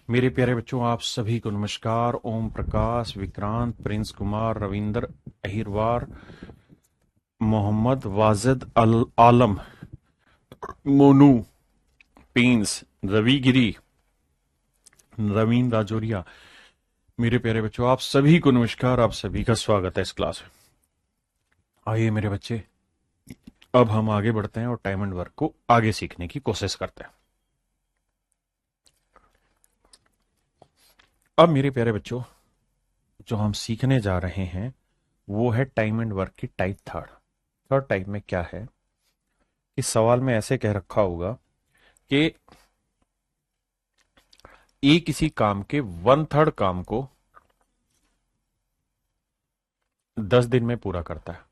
मेरे प्यारे बच्चों, आप सभी को नमस्कार। ओम प्रकाश, विक्रांत, प्रिंस कुमार, रविंदर, अहिरवार, मोहम्मद वाजिद अल आलम, मोनू, प्रिंस, रविगिरी, रवीन राजौरिया। मेरे प्यारे बच्चों, आप सभी को नमस्कार। आप सभी का स्वागत है इस क्लास में। आइए मेरे बच्चे, अब हम आगे बढ़ते हैं और टाइम एंड वर्क को आगे सीखने की कोशिश करते हैं। अब मेरे प्यारे बच्चों, जो हम सीखने जा रहे हैं वो है टाइम एंड वर्क की टाइप थर्ड। थर्ड टाइप में क्या है, इस सवाल में ऐसे कह रखा होगा कि ए किसी काम के 1/3 काम को 10 दिन में पूरा करता है।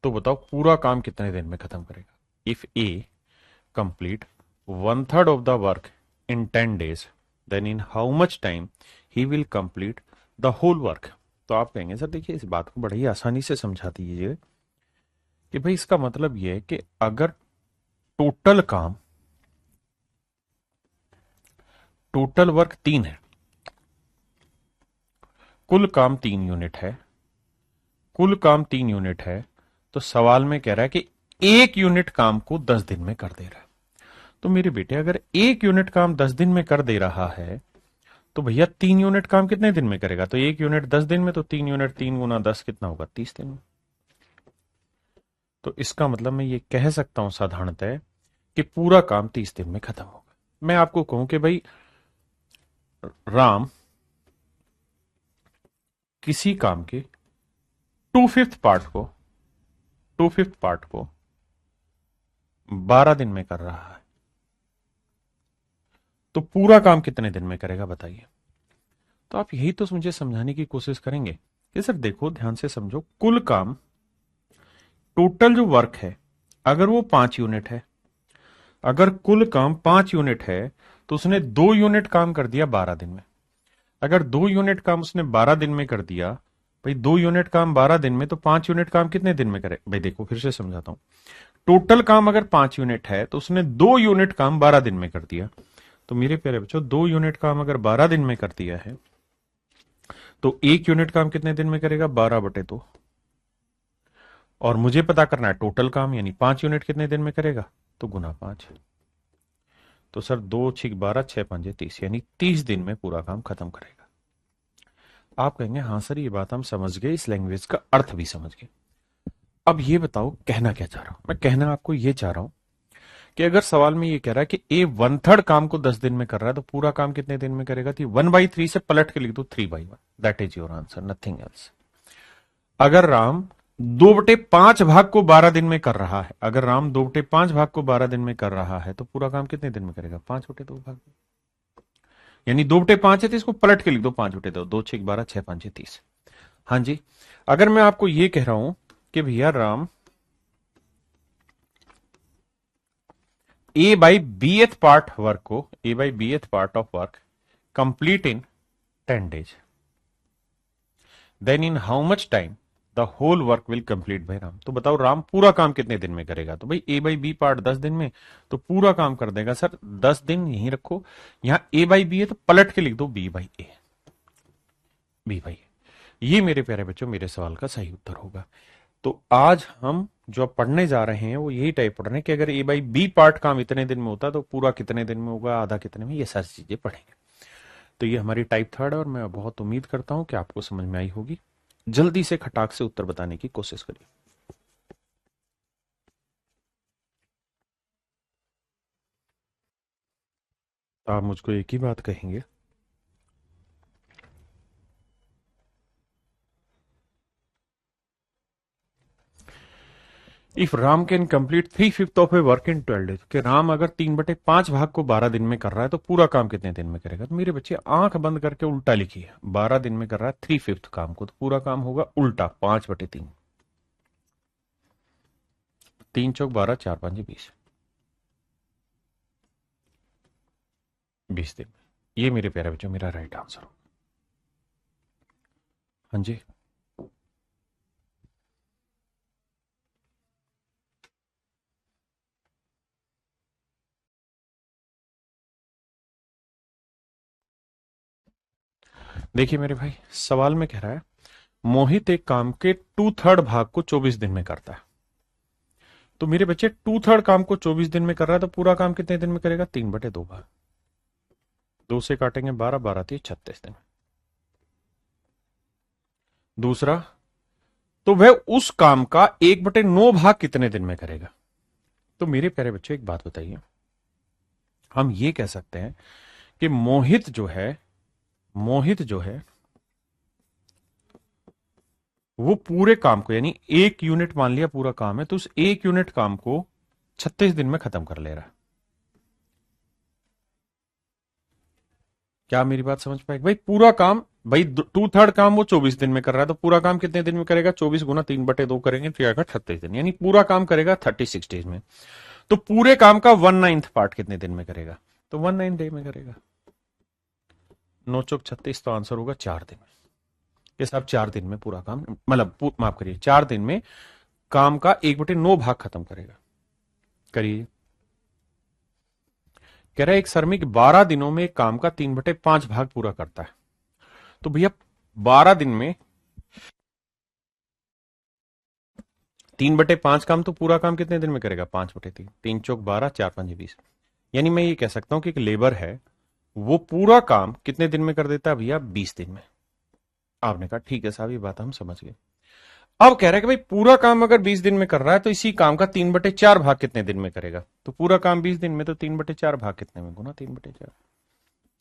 तो बताओ पूरा काम कितने दिन में खत्म करेगा। If A complete 1/3 of the work in 10 days, then in how much time he will complete the whole work. तो आप कहेंगे सर देखिए, इस बात को बड़ी ही आसानी से समझा दीजिए कि भाई इसका मतलब यह है कि अगर टोटल काम, टोटल वर्क 3 है, कुल काम 3 यूनिट है, कुल काम 3 यूनिट है, तो सवाल में कह रहा है कि 1 यूनिट काम को 10 दिन में कर दे रहा है। तो मेरे बेटे, अगर 1 यूनिट काम 10 दिन में कर दे रहा है तो भैया 3 यूनिट काम कितने दिन में करेगा। तो 1 यूनिट 10 दिन में, तो 3 यूनिट 3 × 10 कितना होगा, 30 दिन में। तो इसका मतलब मैं ये कह सकता हूं साधारणतः कि पूरा काम 30 दिन में खत्म होगा। मैं आपको कहूं कि भाई राम किसी काम के 2/5 पार्ट को 12 दिन में कर रहा है, तो पूरा काम कितने दिन में करेगा बताइए। तो आप यही तो मुझे समझाने की कोशिश करेंगे कि सर देखो, ध्यान से समझो, कुल काम, टोटल जो वर्क है, अगर वो 5 यूनिट है, अगर कुल काम 5 यूनिट है, तो उसने 2 यूनिट काम कर दिया 12 दिन में। अगर 2 यूनिट काम उसने 12 दिन में कर दिया, भाई 2 यूनिट काम 12 दिन में, तो 5 यूनिट काम कितने दिन में करे। भाई देखो फिर से समझाता हूं, टोटल काम अगर 5 यूनिट है तो उसने 2 यूनिट काम 12 दिन में कर दिया। तो मेरे प्यारे बच्चों, 2 यूनिट काम अगर 12 दिन में कर दिया है, तो 1 यूनिट काम कितने दिन में करेगा, 12/2। और मुझे पता करना है टोटल काम, यानी 5 यूनिट कितने दिन में करेगा, तो गुना 5। तो सर 2×6 = 12, 6×5 = 30, यानी 30 दिन में पूरा काम खत्म करेगा। आप कहेंगे हाँ सर ये बात हम समझ गए, इस लैंग्वेज का अर्थ भी समझ गए। अब ये बताओ कहना क्या चाह रहा हूं मैं। कहना आपको ये चाह रहा हूं कि अगर सवाल में ये कह रहा है कि ए 1/3 काम को 10 दिन में कर रहा है, तो पूरा काम कितने दिन में करेगा। तो 1/3 से पलट के लिख दो 3/1। That is your answer, nothing else. अगर राम 2/5 भाग को 12 दिन में कर रहा है, अगर राम 2/5 भाग को 12 दिन में कर रहा है, तो पूरा काम कितने दिन में करेगा, 5/2 भाग। यानी 2/5 है तो इसको पलट के लिख दो 5/2। 2×6 = 12, 6×5 = 30। हाँ जी, अगर मैं आपको ये कह रहा हूं कि भैया Ram A by bth part of work complete in 10 days, then in how much time the whole work will complete by Ram. तो बताओ राम पूरा काम कितने दिन में करेगा। तो भाई A/B पार्ट 10 दिन में, तो पूरा काम कर देगा सर 10 दिन। यहीं रखो, यहां A/B है तो पलट के लिख दो B/A। ये मेरे प्यारे बच्चों मेरे सवाल का सही उत्तर होगा। तो आज हम जो अब पढ़ने जा रहे हैं वो यही टाइप पढ़ रहे हैं कि अगर A/B पार्ट काम इतने दिन में होता तो पूरा कितने दिन में होगा, आधा कितने में, ये सारी चीजें पढ़ेंगे। तो ये हमारी टाइप थर्ड है और मैं बहुत उम्मीद करता हूं कि आपको समझ में आई होगी। जल्दी से खटाक से उत्तर बताने की कोशिश करिए। आप मुझको एक ही बात कहेंगे, if Ram can complete 3/5 of a work in 12 days, कि राम अगर 3/5 भाग को 12 दिन में कर रहा है तो पूरा काम कितने दिन में करेगा। तो मेरे बच्चे आंख बंद करके उल्टा लिखिए, 12 दिन में कर रहा है 3/5 काम को, तो पूरा काम होगा उल्टा 5/3। 3×4 = 12, 4×5 = 20, 20 दिन। ये मेरे प्यारे बच्चों मेरा राइट आंसर हो। हाँ जी। देखिए मेरे भाई, सवाल में कह रहा है मोहित एक काम के 2/3 भाग को 24 दिन में करता है। तो मेरे बच्चे 2/3 काम को 24 दिन में कर रहा है, तो पूरा काम कितने दिन में करेगा? 3/2 भाग। 2 से काटेंगे 12, 12 थी 36 दिन। दूसरा, तो वह उस काम का 1/9 भाग कितने दिन में करेगा? तो मेरे प्यारे बच्चों एक बात बताइए, हम ये कह सकते हैं कि मोहित जो है वो पूरे काम को, यानी 1 यूनिट मान लिया पूरा काम है, तो उस 1 यूनिट काम को 36 दिन में खत्म कर ले रहा है। क्या मेरी बात समझ पाए भाई? पूरा काम, भाई 2/3 काम वो 24 दिन में कर रहा है, तो पूरा काम कितने दिन में करेगा? 24 गुना 3/2 करेंगे तो आएगा 36 दिन, यानी पूरा काम करेगा 36 डेज में। तो पूरे काम का 1/9 पार्ट कितने दिन में करेगा? तो 1/9 डे में करेगा। 9 चौक 36, तो आंसर होगा 4 दिन। ये सब 4 दिन में पूरा काम, मतलब माफ करिए, 4 दिन में काम का 1/9 भाग खत्म करेगा। करिए। कह रहा है एक श्रमिक 12 दिनों में एक काम का 3/5 भाग पूरा करता है। तो भैया 12 दिन में 3/5 काम, तो पूरा काम कितने दिन में करेगा? 5/3। 3 चौक 12, 4 5 20। यानी मैं ये कह सकता हूं कि एक लेबर है, वो पूरा काम कितने दिन में कर देता है भैया? 20 दिन में। आपने कहा ठीक है साहब, ये बात हम समझ गए। अब कह रहा है कि भाई पूरा काम अगर 20 दिन में कर रहा है, तो इसी काम का 3/4 भाग कितने दिन में करेगा? तो पूरा काम 20 दिन में, तो 3/4 भाग कितने में? गुना 3/4।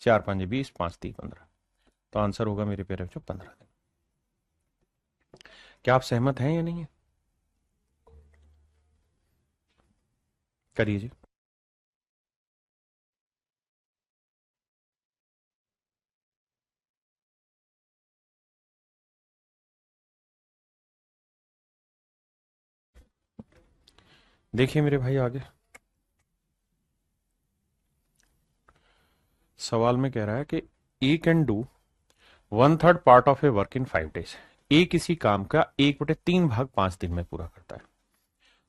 4 5 20, 5 3 15। तो आंसर होगा मेरे प्यारे बच्चों 15 दिन। क्या आप सहमत हैं या नहीं है? करिए जी। देखिए मेरे भाई आगे सवाल में कह रहा है कि A can do 1/3 part of a work in 5 days. A किसी काम का 1/3 भाग 5 दिन में पूरा करता है।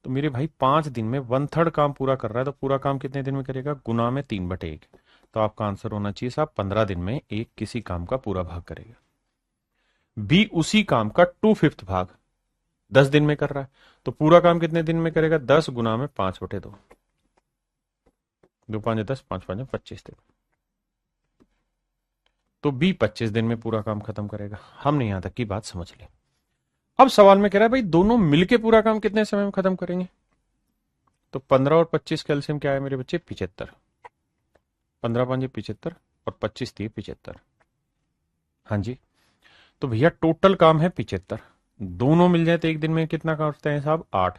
तो मेरे भाई 5 दिन में 1/3 काम पूरा कर रहा है, तो पूरा काम कितने दिन में करेगा? गुना में 3/1। तो आपका आंसर होना चाहिए साहब 15 दिन में एक किसी काम का पूरा भाग करेगा। बी उसी काम का 2/5 भाग 10 दिन में कर रहा है, तो पूरा काम कितने दिन में करेगा? 10 गुना में 5/2। 2 5 10, 5 5 25 दिन। तो बी 25 दिन में पूरा काम खत्म करेगा। हमने यहां तक की बात समझ ली। अब सवाल में कह रहा है भाई दोनों मिलके पूरा काम कितने समय में खत्म करेंगे? तो 15 और 25 का एलसीएम क्या है मेरे बच्चे? 75। 15 5 75 और 25 थी 75। हाँ जी। तो भैया टोटल काम है 75। दोनों मिल जाए तो एक दिन में कितना करते हैं साहब? 8।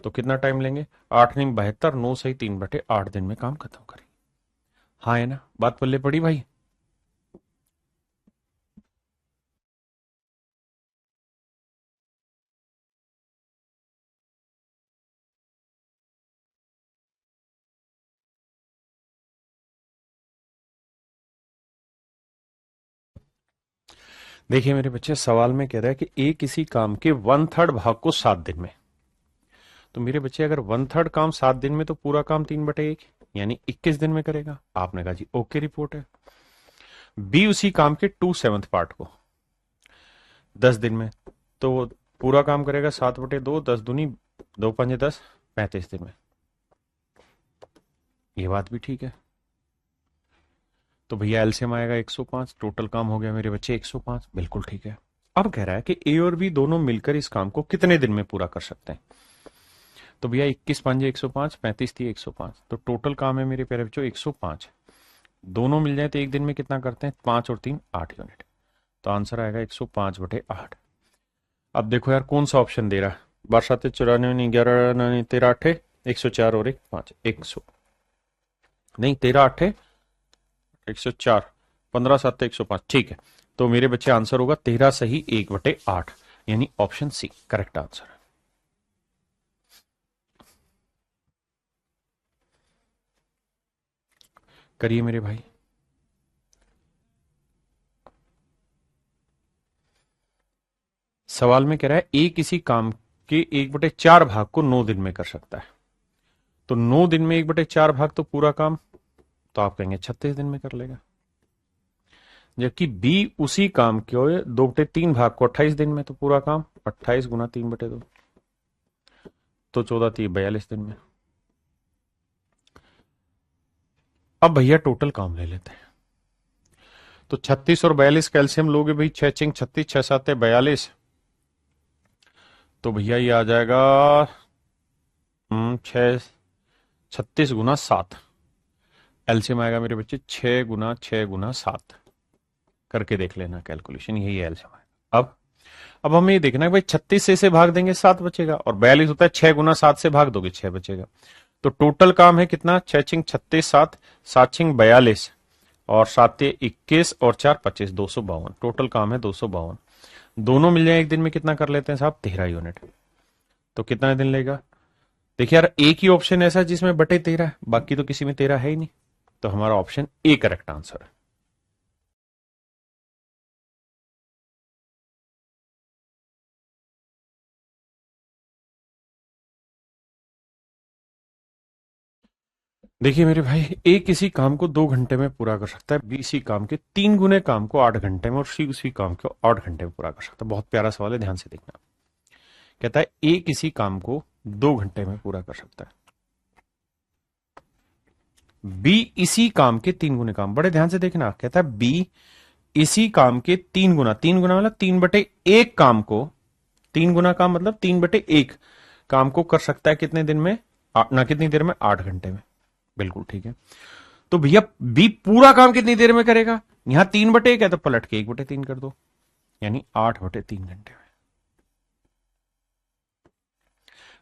तो कितना टाइम लेंगे? 8 नहीं 72, 9 सही 3/8 दिन में काम खत्म करेंगे। हाँ है ना? बात पल्ले पड़ी भाई? देखिए मेरे बच्चे, सवाल में कह रहा है कि ए किसी काम के 1/3 भाग को 7 दिन में। तो मेरे बच्चे अगर 1/3 काम 7 दिन में, तो पूरा काम 3/1 यानी 21 दिन में करेगा। आपने कहा जी ओके, रिपोर्ट है। बी उसी काम के 2/7 पार्ट को 10 दिन में, तो पूरा काम करेगा 7/2, 10 दूनी 2 5 10, 35 दिन में। ये बात भी ठीक है। तो भैया एलसीएम आएगा 105, टोटल काम हो गया मेरे बच्चे 105। बिल्कुल ठीक है। अब कह रहा है कि ए और बी दोनों मिलकर इस काम को कितने दिन में पूरा कर सकते हैं? तो भैया 21 5 105, 35 थी 105, तो टोटल काम है मेरे प्यारे बच्चों 105। दोनों मिल जाए तो एक दिन में कितना करते हैं? 5 और 3 8 यूनिट। तो आंसर आएगा 105/8। अब देखो यार कौन सा ऑप्शन दे रहा है? 12 7 94, 11 9 13 8, 104 और 1 5, 100 नहीं 13 8 104, 15 7 105। ठीक है। तो मेरे बच्चे आंसर होगा 13 सही 1/8, यानी ऑप्शन सी करेक्ट आंसर है। करिए मेरे भाई। सवाल में कह रहा है ए किसी काम के 1/4 भाग को 9 दिन में कर सकता है। तो 9 दिन में 1/4 भाग, तो पूरा काम, तो आप कहेंगे 36 दिन में कर लेगा। जबकि बी उसी काम के 2/3 भाग को 28 दिन में, तो पूरा काम 28 गुना 3/2, तो 14×3 = 42 दिन में। अब भैया टोटल काम ले लेते हैं। तो 36 और 42 कैल्शियम लोगे भाई, 6×6 = 36, 6×7 = 42, तो भैया ये आ जाएगा 36 एलसीएम आएगा मेरे बच्चे 6×6×7 करके देख लेना कैलकुलेशन, यही है एलसीएम आएगा। अब हमें ये देखना है भाई 36 से भाग देंगे 7 बचेगा, और 42 होता है 6×7 से भाग दोगे 6 बचेगा। तो टोटल काम है कितना, 6×36 7, 7×42 और 7×21 और 4×25 252, टोटल काम है 252। दोनों मिल जाए एक दिन में कितना कर लेते हैं साहब, 13 यूनिट। तो कितना दिन लेगा, देखिए यार एक ही ऑप्शन ऐसा है जिसमें बटे 13 है, बाकी तो किसी में 13 है ही नहीं, तो हमारा ऑप्शन ए करेक्ट आंसर है। देखिए मेरे भाई, ए किसी काम को 2 घंटे में पूरा कर सकता है, बी इसी काम के 3 गुने काम को 8 घंटे में, और सी उसी काम को 8 घंटे में पूरा कर सकता है। बहुत प्यारा सवाल है, ध्यान से देखना। कहता है ए किसी काम को 2 घंटे में पूरा कर सकता है, बी इसी काम के 3 गुने काम, बड़े ध्यान से देखना। कहता है बी इसी काम के 3 गुना, 3 गुना मतलब 3/1 काम को, 3 गुना काम मतलब 3/1 काम को कर सकता है कितने दिन में, ना कितनी देर में, 8 घंटे में। बिल्कुल ठीक है। तो भैया बी पूरा काम कितनी देर में करेगा, यहां 3/1 है तो पलट के 1/3 कर दो, यानी 8/3 घंटे में।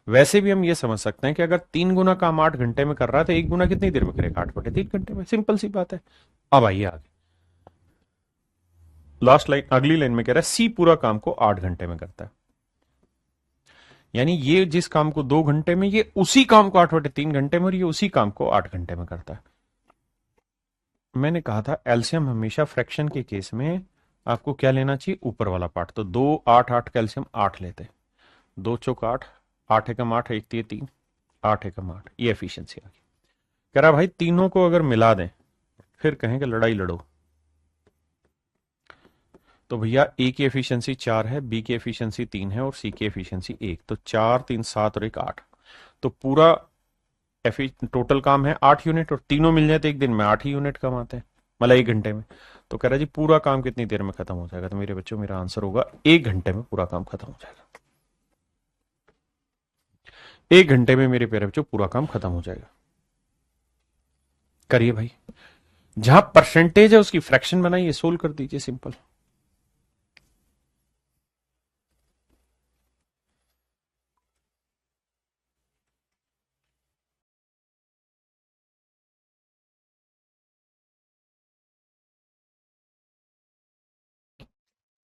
वैसे भी हम ये समझ सकते हैं कि अगर 3 गुना काम 8 घंटे में कर रहा है तो 1 गुना कितनी देर में करेगा, 8/3 घंटे में। सिंपल सी बात है। अब आइए आगे, लास्ट लाइन, अगली लाइन में कह रहा है सी पूरा काम को 8 घंटे में करता है, यानी ये जिस काम को 2 घंटे में, ये उसी काम को 8/3 घंटे में, और ये उसी काम को 8 घंटे में करता है। मैंने कहा था एलसीएम हमेशा फ्रैक्शन के केस में आपको क्या लेना चाहिए, ऊपर वाला पार्ट। तो 2 8 8 कैल्शियम 8 लेते, 2×4 = 8, 8 एकम 8, 1×3 8 एकम 8, ये एफिशिएंसी आ गई। कह रहा भाई तीनों को अगर मिला दें फिर कहें कि लड़ाई लड़ो, तो भैया ए की एफिशिएंसी 4 है, बी की एफिशिएंसी 3 है और सी की एफिशिएंसी 1, तो 4 3 7 और 1 8, तो पूरा टोटल काम है 8 यूनिट, और तीनों मिल जाए तो एक दिन में 8 ही यूनिट कमाते हैं, मतलब 1 घंटे में। तो कह रहा जी पूरा काम कितनी देर में खत्म हो जाएगा, तो मेरे बच्चों मेरा आंसर होगा 1 घंटे में पूरा काम खत्म हो जाएगा। 1 घंटे में मेरे प्यारे बच्चों पूरा काम खत्म हो जाएगा। करिए भाई, जहां परसेंटेज है उसकी फ्रैक्शन बनाइए, सोल्व कर दीजिए, सिंपल।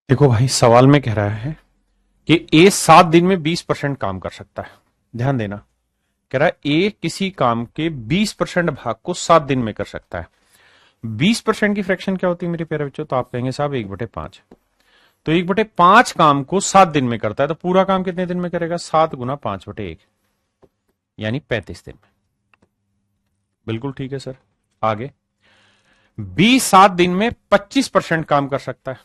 देखो भाई, सवाल में कह रहा है कि ए 7 दिन में 20% काम कर सकता है। ध्यान देना, कह रहा है ए किसी काम के 20% भाग को 7 दिन में कर सकता है। 20% की फ्रैक्शन क्या होती है मेरे प्यारे बच्चों, तो आप कहेंगे साहब 1/5, तो 1/5 काम को 7 दिन में करता है, तो पूरा काम कितने दिन में करेगा, 7 गुना 5/1, यानी 35 दिन में। बिल्कुल ठीक है सर। आगे, बी 7 दिन में 25% काम कर सकता है,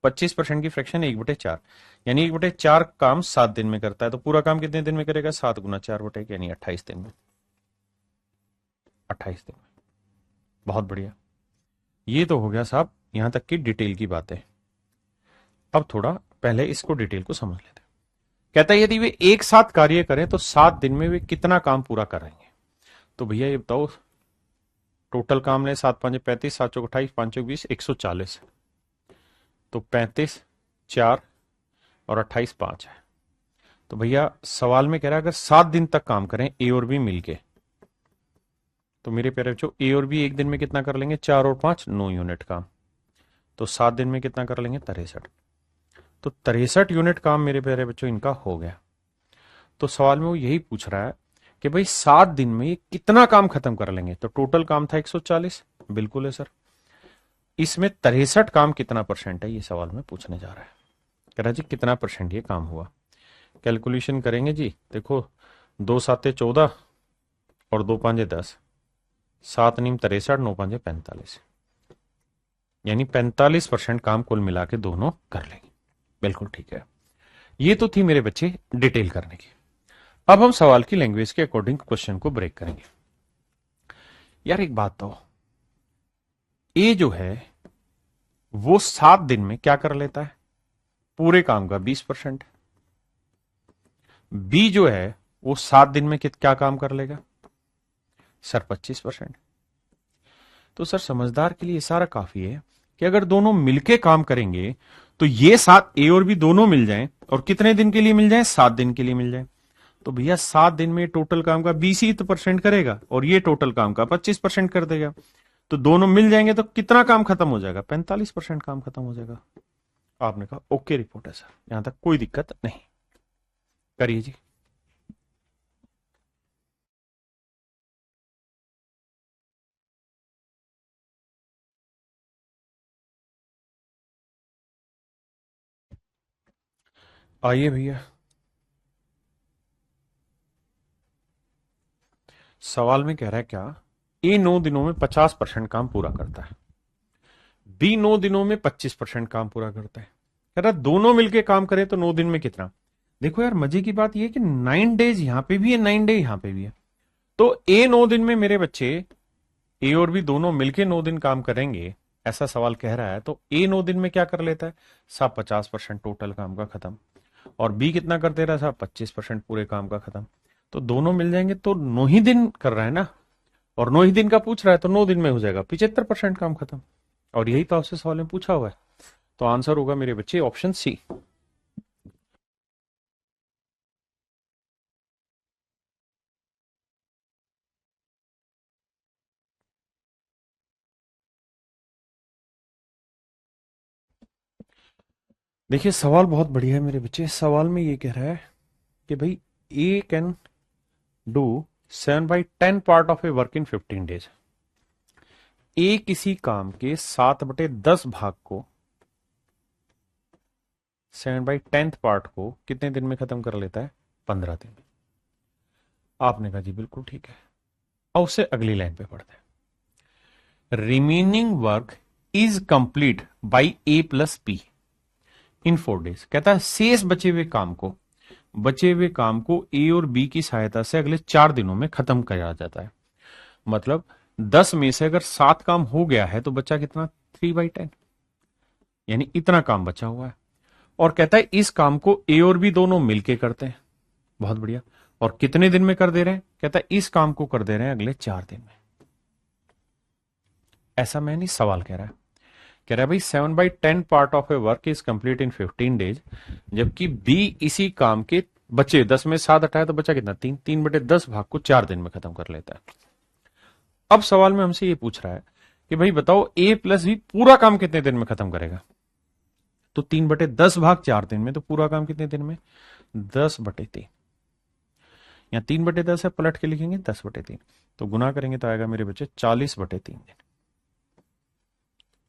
25% की फ्रैक्शन 1/4, यानी 1/4 काम 7 दिन में करता है, तो पूरा काम कितने दिन में करेगा, 7 गुना 4/1, यानी 28 दिन में। 28 दिन में, बहुत बढ़िया। ये तो हो गया साहब यहां तक की डिटेल की बातें। अब थोड़ा पहले इसको डिटेल को समझ लेते हैं। कहता है यदि वे एक साथ कार्य करें तो 7 दिन में वे कितना काम पूरा करेंगे। तो भैया ये बताओ, टोटल काम ने 7 5 35, 7 चौक 28, 5 चौक 20, 140, तो 35 4 और 28 5 है। तो भैया सवाल में कह रहा है अगर 7 दिन तक काम करें ए और बी मिलके, तो मेरे प्यारे बच्चों ए और बी एक दिन में कितना कर लेंगे, 4 और 5 9 यूनिट काम, तो 7 दिन में कितना कर लेंगे, 63, तो 63 यूनिट काम मेरे प्यारे बच्चों इनका हो गया। तो सवाल में वो यही पूछ रहा है कि भाई 7 दिन में ये कितना काम खत्म कर लेंगे, तो टोटल काम था 140, बिल्कुल है सर। इसमें 63 काम कितना परसेंट है, ये सवाल में पूछने जा रहा है। कह रहा जी कितना परसेंट ये काम हुआ, कैलकुलेशन करेंगे जी। देखो 2 7 14 और 2 5 10, 7 नीम 63, 9 5 45, यानी 45% काम कुल मिला के दोनों कर लेंगे। बिल्कुल ठीक है। ये तो थी मेरे बच्चे डिटेल करने की। अब हम सवाल की लैंग्वेज के अकॉर्डिंग क्वेश्चन को ब्रेक करेंगे। यार एक बात तो, ए जो है वो 7 दिन में क्या कर लेता है? पूरे काम का 20%। बी जो है वो 7 दिन में क्या काम कर लेगा सर? 25%। तो सर समझदार के लिए ये सारा काफी है कि अगर दोनों मिलके काम करेंगे तो ये 7 ए और बी दोनों मिल जाएं, और कितने दिन के लिए मिल जाएं? 7 दिन के लिए मिल जाएं। तो भैया 7 दिन में टोटल काम का 20% करेगा और ये टोटल काम का 25% कर देगा। तो दोनों मिल जाएंगे तो कितना काम खत्म हो जाएगा? 45% काम खत्म हो जाएगा। आपने कहा ओके रिपोर्ट है सर, यहां तक कोई दिक्कत नहीं। करिए जी। आइए भैया, सवाल में कह रहा है क्या? ए 9 दिनों में 50% काम पूरा करता है, बी 9 दिनों में 25% काम पूरा करता है। कह रहा दोनों मिलके काम करे तो 9 दिन में कितना? देखो यार मजे की बात यह है कि 9 डेज यहां पे भी है, 9 डे यहां पे भी है। तो ए 9 दिन में मेरे बच्चे, ए और बी दोनों मिलके 9 दिन काम करेंगे, ऐसा सवाल कह रहा है। तो ए 9 दिन में क्या कर लेता है? साहब 50% टोटल काम का खत्म। और बी कितना कर दे रहा है साहब? 25% पूरे काम का खत्म। तो दोनों मिल जाएंगे तो 9 ही दिन कर रहा है ना, और 9 ही दिन का पूछ रहा है तो 9 दिन में हो जाएगा 75% काम खत्म। और यही तो आपसे सवाल में पूछा हुआ है। तो आंसर होगा मेरे बच्चे ऑप्शन सी। देखिए सवाल बहुत बढ़िया है मेरे बच्चे। सवाल में ये कह रहा है कि भाई A can do 7/10 part of a work in 15 days. A किसी काम के 7/10 भाग को, 7/10 पार्ट को कितने दिन में खत्म कर लेता है? 15 दिन में। आपने कहा जी बिल्कुल ठीक है। अब उससे अगली लाइन पे पढ़ते हैं। Remaining work is complete by A plus be in 4 days. कहता है शेष बचे हुए काम को ए और बी की सहायता से अगले 4 दिनों में खत्म किया जाता है। मतलब 10 में से अगर 7 काम हो गया है तो बचा कितना? 3/10, यानी इतना काम बचा हुआ है। और कहता है इस काम को ए और बी दोनों मिलके करते हैं। बहुत बढ़िया। और कितने दिन में कर दे रहे हैं? कहता है इस काम को कर दे रहे हैं अगले 4 दिन में। ऐसा मैं नहीं, सवाल कह रहा है। कह रहा है भाई 7/10 part of a work is complete in 15 days, जबकि बी इसी काम के बचे 10 में 7 हटाए तो बचा कितना? 3/10 भाग को 4 दिन में खत्म कर लेता है। अब सवाल में हमसे ये पूछ रहा है कि भाई बताओ ए प्लस बी पूरा काम कितने दिन में खत्म करेगा? तो 3/10 भाग 4 दिन में, तो पूरा काम कितने दिन में? 10/3। या 3/10 है, पलट के लिखेंगे 10/3। तो गुना करेंगे तो आएगा मेरे बच्चे 40/3 दिन।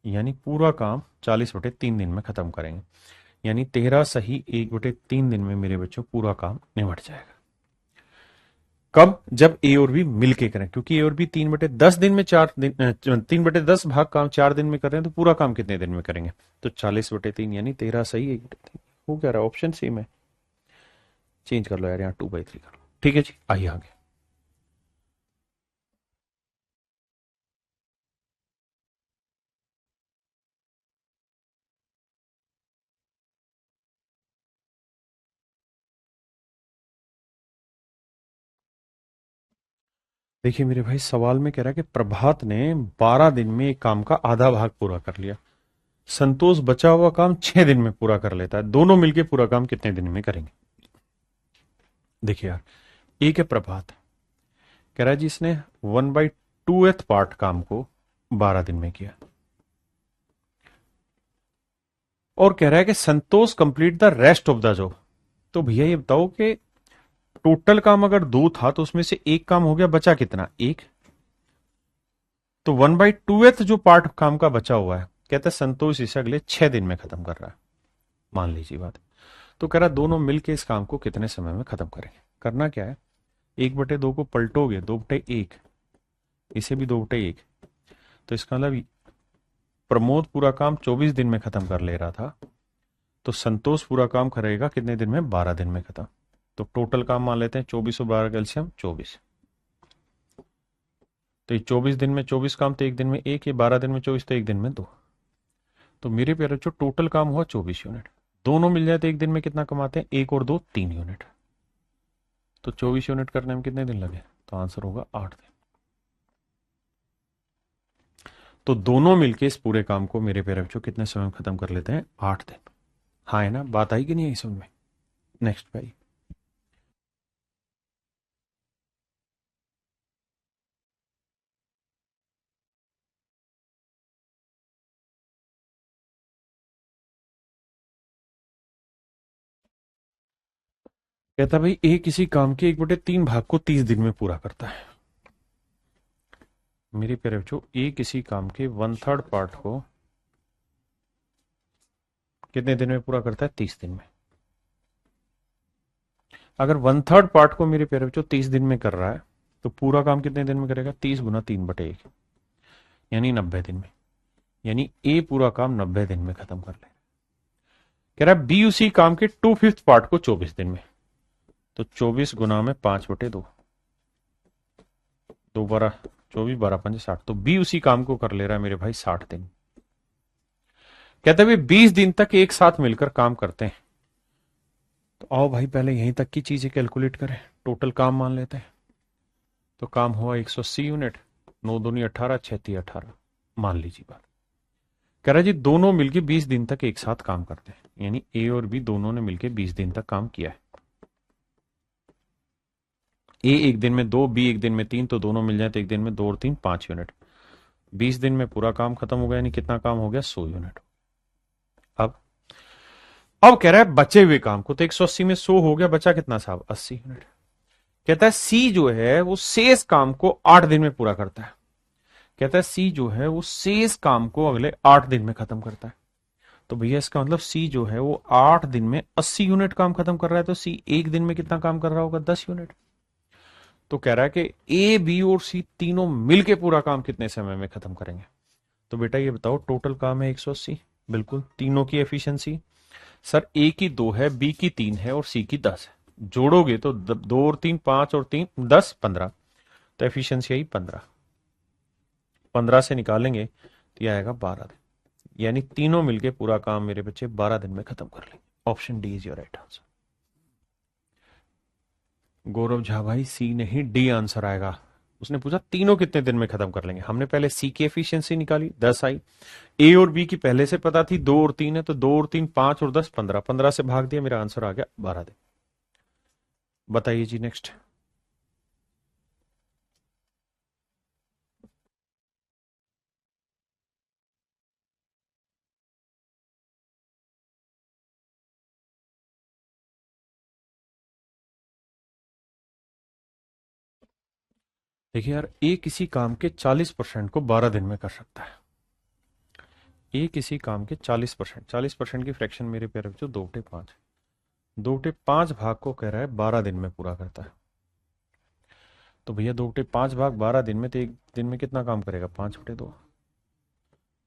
यानी पूरा काम 40/3 दिन में खत्म करेंगे। यानी 13 सही 1/3 दिन में मेरे बच्चों पूरा काम निपट जाएगा। कब? जब ए और बी मिलके करें, क्योंकि ए और बी 3/10 दिन में 4 दिन, 3/10 भाग काम 4 दिन में कर रहे हैं, तो पूरा काम कितने दिन में करेंगे? तो 40/3, यानी 13 सही 1/3 हो क्या रहा है? ऑप्शन सी में चेंज कर लो यार, यहाँ 2/3 कर लो। ठीक है जी, आइए आगे। देखिए मेरे भाई, सवाल में कह रहा है कि प्रभात ने 12 दिन में एक काम का आधा भाग पूरा कर लिया। संतोष बचा हुआ काम 6 दिन में पूरा कर लेता है। दोनों मिलके पूरा काम कितने दिन में करेंगे? देखिए यार, एक है प्रभात, कह रहा है जी इसने 1/2th पार्ट काम को 12 दिन में किया। और कह रहा है कि Santosh complete the rest of the job. तो भैया ये बताओ कि टोटल काम अगर 2 था तो उसमें से एक काम हो गया, बचा कितना? एक। तो 1/2th जो पार्ट काम का बचा हुआ है, कहता है संतोष इसे अगले 6 दिन में खत्म कर रहा है। मान लीजिए बात। तो कह रहा दोनों मिलके इस काम को कितने समय में खत्म करेंगे? करना क्या है? 1/2 को पलटोगे, 2/1, इसे भी 2/1। तो इसका मतलब प्रमोद पूरा काम 24 दिन में खत्म कर ले रहा था, तो संतोष पूरा काम करेगा कितने दिन में? 12 दिन में खत्म। तो टोटल काम मान लेते हैं 24 और 12 कैल्शियम 24। तो ये 24 दिन में 24 काम तो एक दिन में एक, ये 12 दिन में 24 तो एक दिन में दो। तो मेरे प्यारे बच्चों टोटल काम हुआ 24 यूनिट। दोनों मिल जाए तो एक दिन में कितना कमाते हैं? एक और दो 3 यूनिट। तो 24 यूनिट करने में कितने दिन लगे? तो आंसर होगा 8 दिन। तो दोनों मिलके इस पूरे काम को मेरे प्यारे बच्चों कितने समय में खत्म कर लेते हैं? 8 दिन। हाँ है ना? बात आई कि नहीं आई समझ में? नेक्स्ट भाई। कहता भाई ए किसी काम के 1/3 भाग को 30 दिन में पूरा करता है। मेरे प्यारे बच्चों ए किसी काम के 1/3 पार्ट को कितने दिन में पूरा करता है? 30 दिन में। अगर 1/3 पार्ट को मेरे प्यारे बच्चों 30 दिन में कर रहा है तो पूरा काम कितने दिन में करेगा? 30 गुना 3/1 यानी 90 दिन में। यानी ए पूरा काम 90 दिन में खत्म कर लेगा। कह रहा है बी उसी काम के 2/5 पार्ट को 24 दिन में। तो 24 गुना में 5/2, 2 12 24, 12 5 60। तो बी उसी काम को कर ले रहा है मेरे भाई 60 दिन। कहते हैं 20 दिन तक एक साथ मिलकर काम करते हैं। तो आओ भाई पहले यहीं तक की चीजें कैलकुलेट करें, टोटल काम मान लेते हैं। तो काम हुआ 180 यूनिट, 9 दूनी 18, 6 18 मान लीजिए बात। कह रहा जी दोनों मिलके 20 दिन तक एक साथ काम करते हैं, यानी ए और बी दोनों ने मिलके 20 दिन तक काम किया है। ए एक दिन में 2, बी एक दिन में 3, तो दोनों मिल जाए तो एक दिन में 2 और 3 5 यूनिट। 20 दिन में पूरा काम खत्म हो गया, यानी कितना काम हो गया? 100 यूनिट। अब कह रहा है बचे हुए काम को, तो 180 में 100 हो गया, बचा कितना साहब? 80 यूनिट। कहता है सी जो है वो शेष काम को 8 दिन में पूरा करता है। कहता है सी जो है वो शेष काम को अगले 8 दिन में खत्म करता है। तो भैया इसका मतलब सी जो है वो 8 दिन में 80 यूनिट काम खत्म कर रहा है, तो सी एक दिन में कितना काम कर रहा होगा? 10 यूनिट। तो कह रहा है कि ए बी और सी तीनों मिलके पूरा काम कितने समय में खत्म करेंगे? तो बेटा ये बताओ टोटल काम है 180, बिल्कुल तीनों की एफिशिएंसी। सर ए की 2 है, बी की 3 है और सी की 10 है। जोड़ोगे तो 2 और 3 5 और 3 10 15। तो एफिशिएंसी आई 15। 15 से निकालेंगे तो यह आएगा 12 दिन। यानी तीनों मिलके पूरा काम मेरे बच्चे 12 दिन में खत्म कर लेंगे। Option D is your right answer. Gaurav Jha भाई सी नहीं, डी आंसर आएगा। उसने पूछा तीनों कितने दिन में खत्म कर लेंगे। हमने पहले सी की एफिशिएंसी निकाली, 10 आई। ए और बी की पहले से पता थी, 2 और 3 है, तो 2 और 3 5 और 10 15। 15 से भाग दिया, मेरा आंसर आ गया 12 दिन। बताइए जी नेक्स्ट। देखिए यार ए किसी काम के 40% को 12 दिन में कर सकता है। ए किसी काम के 40%, 40% की फ्रैक्शन मेरे प्यारे बच्चों 2/5। 2/5 भाग को कह रहा है 12 दिन में पूरा करता है। तो भैया 2/5 भाग 12 दिन में, तो एक दिन में कितना काम करेगा? 5/2,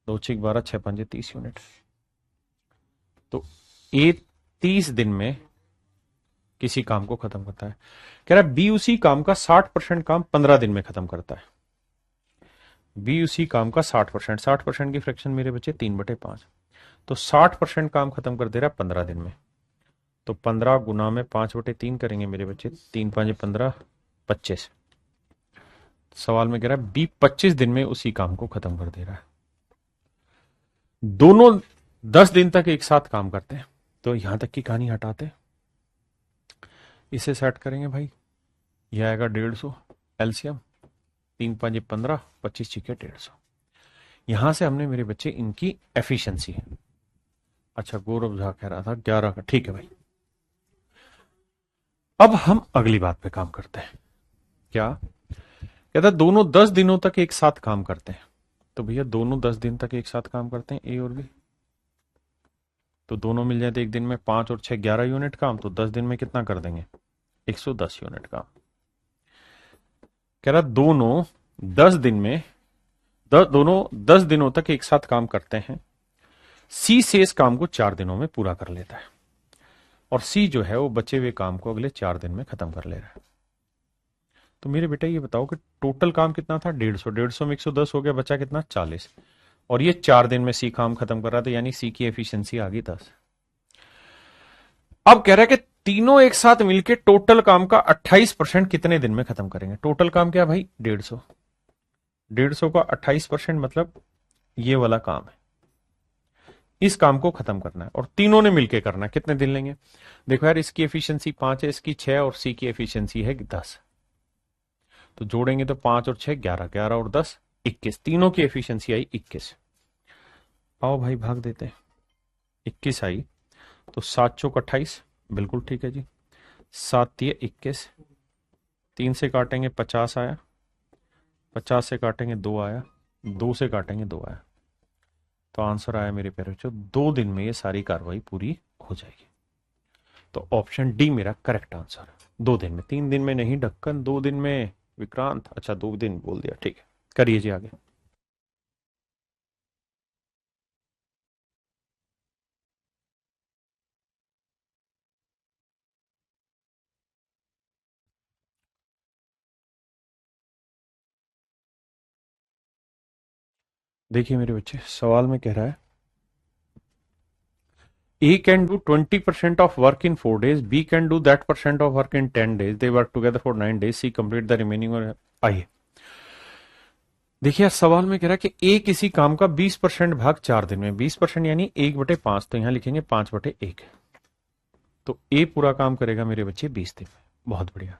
2 6 12, 6 5 30 यूनिट। तो ए 30 दिन में किसी काम को खत्म करता है। कह रहा है बी उसी काम का 60% काम 15 दिन में खत्म करता है। बी उसी काम का 60%, 60% की फ्रैक्शन मेरे बच्चे 3/5। तो 60% काम खत्म कर दे रहा है 15 दिन में। तो 15 गुना में 5/3 करेंगे मेरे बच्चे, 3 5 15 25। सवाल में कह रहा है बी 25 दिन में उसी काम को खत्म कर दे रहा है। दोनों 10 दिन तक एक साथ काम करते हैं। तो यहां तक की कहानी हटाते हैं, इसे सेट करेंगे भाई। यह आएगा 150 एलसीएम, 3 5 15, 25 छिके 150। यहां से हमने मेरे बच्चे इनकी एफिशिएंसी। अच्छा गौरव झा कह रहा था 11 का, ठीक है भाई। अब हम अगली बात पे काम करते हैं। क्या कहता है? दोनों 10 दिनों तक एक साथ काम करते हैं। तो भैया दोनों 10 दिन तक एक साथ काम करते हैं, ए और बी। तो दोनों मिल जाए तो एक दिन में 5 और 6 11 यूनिट काम, तो 10 दिन में कितना कर देंगे? 110 यूनिट काम। कह रहा दोनों 10 दिन में दोनों 10 दिनों तक एक साथ काम करते हैं। सी शेष काम को 4 दिनों में पूरा कर लेता है और सी जो है वो बचे हुए काम को अगले 4 दिन में खत्म कर ले रहा है। तो मेरे बेटा ये बताओ कि टोटल काम कितना था? 150। 150 में 110 हो गया, बचा कितना? 40। और ये 4 दिन में सी काम खत्म कर रहा था, यानी सी की एफिशिएंसी आ गई 10। अब कह रहा है कि तीनों एक साथ मिलकर टोटल काम का 28% कितने दिन में खत्म करेंगे? टोटल काम क्या भाई? 150। 150 का 28% मतलब ये वाला काम है। इस काम को खत्म करना है और तीनों ने मिलकर करना है। कितने दिन लेंगे? देखो यार, इसकी एफिशिएंसी 5 है, इसकी 6 और सी की एफिशिएंसी है 10। तो जोड़ेंगे तो 5 और 6 11, 11 और 10 21। तीनों की एफिशिएंसी आई 21। आओ भाई भाग देते हैं। 21 आई तो 7 चौक 28, बिल्कुल ठीक है जी। 7 दिए 21, 3 से काटेंगे 50 आया, 50 से काटेंगे 2 आया, 2 से काटेंगे 2 आया। तो आंसर आया मेरे प्यारे बच्चों 2 दिन में ये सारी कार्रवाई पूरी हो जाएगी। तो ऑप्शन डी मेरा करेक्ट आंसर है। 2 दिन में, 3 दिन में नहीं ढक्कन, 2 दिन में विक्रांत। अच्छा 2 दिन बोल दिया, ठीक है। करिए जी आगे। देखिए मेरे बच्चे, सवाल में कह रहा है A can do 20% of work in 4 days, B can do that percent of work in 10 days, they work together for 9 days, C complete the remaining और आइए देखिए सवाल में कह रहा है कि ए किसी काम का 20% भाग 4 दिन में, 20% यानी 1/5, तो यहां लिखेंगे 5/1। तो ए पूरा काम करेगा मेरे बच्चे 20 दिन में, बहुत बढ़िया।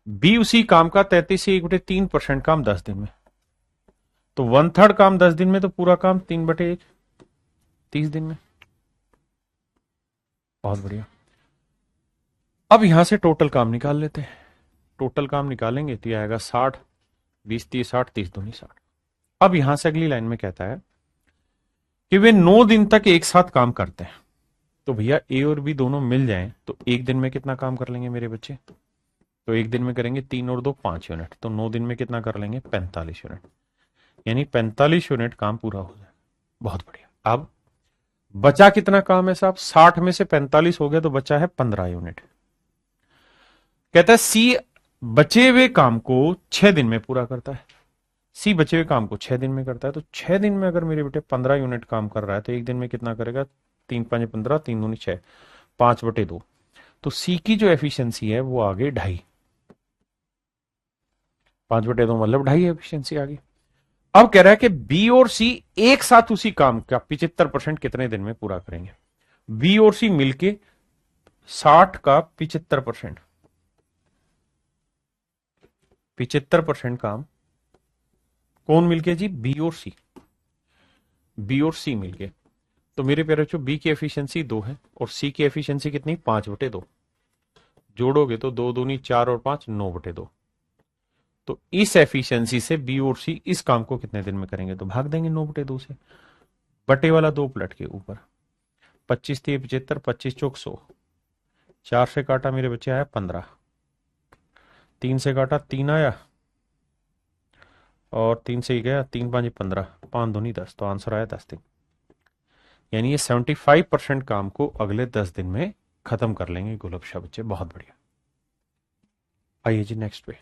बी उसी काम का 33 से 1/3% काम 10 दिन में, तो 1/3 काम 10 दिन में, तो पूरा काम 3/1 30 दिन में, बहुत बढ़िया। अब यहां से टोटल काम निकाल लेते हैं। टोटल काम निकालेंगे तो यह आएगा 60, 20 30 60, 30 दूनी 60। अब यहां से अगली लाइन में कहता है कि वे 9 दिन तक एक साथ काम करते हैं। तो भैया ए और बी दोनों मिल जाएं तो एक दिन में कितना काम कर लेंगे मेरे बच्चे? तो एक दिन में करेंगे 3 और 2 5 यूनिट, तो 9 दिन में कितना कर लेंगे? 45 यूनिट, यानी 45 यूनिट काम पूरा हो जाए। बहुत बढ़िया। अब बचा कितना काम है साहब? 60 में से 45 हो गया तो बचा है 15 यूनिट। कहता है सी बचे हुए काम को 6 दिन में पूरा करता है। सी बचे हुए काम को 6 दिन में करता है, तो 6 दिन में अगर मेरे बेटे 15 यूनिट काम कर रहा है तो एक दिन में कितना करेगा? 3 5 15, 3 दूनी 6, 5/2। तो सी की जो एफिशिएंसी है वो आ गई 2.5। 5/2 मतलब 2.5 एफिशिएंसी आ गई। अब कह रहा है कि बी और सी एक साथ उसी काम का 75% कितने दिन में पूरा करेंगे? बी और सी मिलके 60 का 75%, 75% काम कौन मिलके जी? बी और सी, बी और सी मिलके। तो मेरे प्यारे बच्चों बी की एफिशिएंसी 2 है और सी की एफिशिएंसी कितनी? 5/2। जोड़ोगे तो 2 दूनी 4 और 5 9/2। तो इस एफिशिएंसी से बी और सी इस काम को कितने दिन में करेंगे? तो भाग देंगे 9/2 से, बटे वाला 2 पलट के ऊपर। 25 3 75, 25 चौक 100, 4 से काटा मेरे बच्चे आया 15, 3 से काटा 3 आया और 3 से ही गया, 3 5 15, 5 दूनी 10, तो आंसर आया 10 दिन। यानी ये 75% काम को अगले 10 दिन में खत्म कर लेंगे गुलाब शाह बच्चे, बहुत बढ़िया। आइए जी नेक्स्ट पे।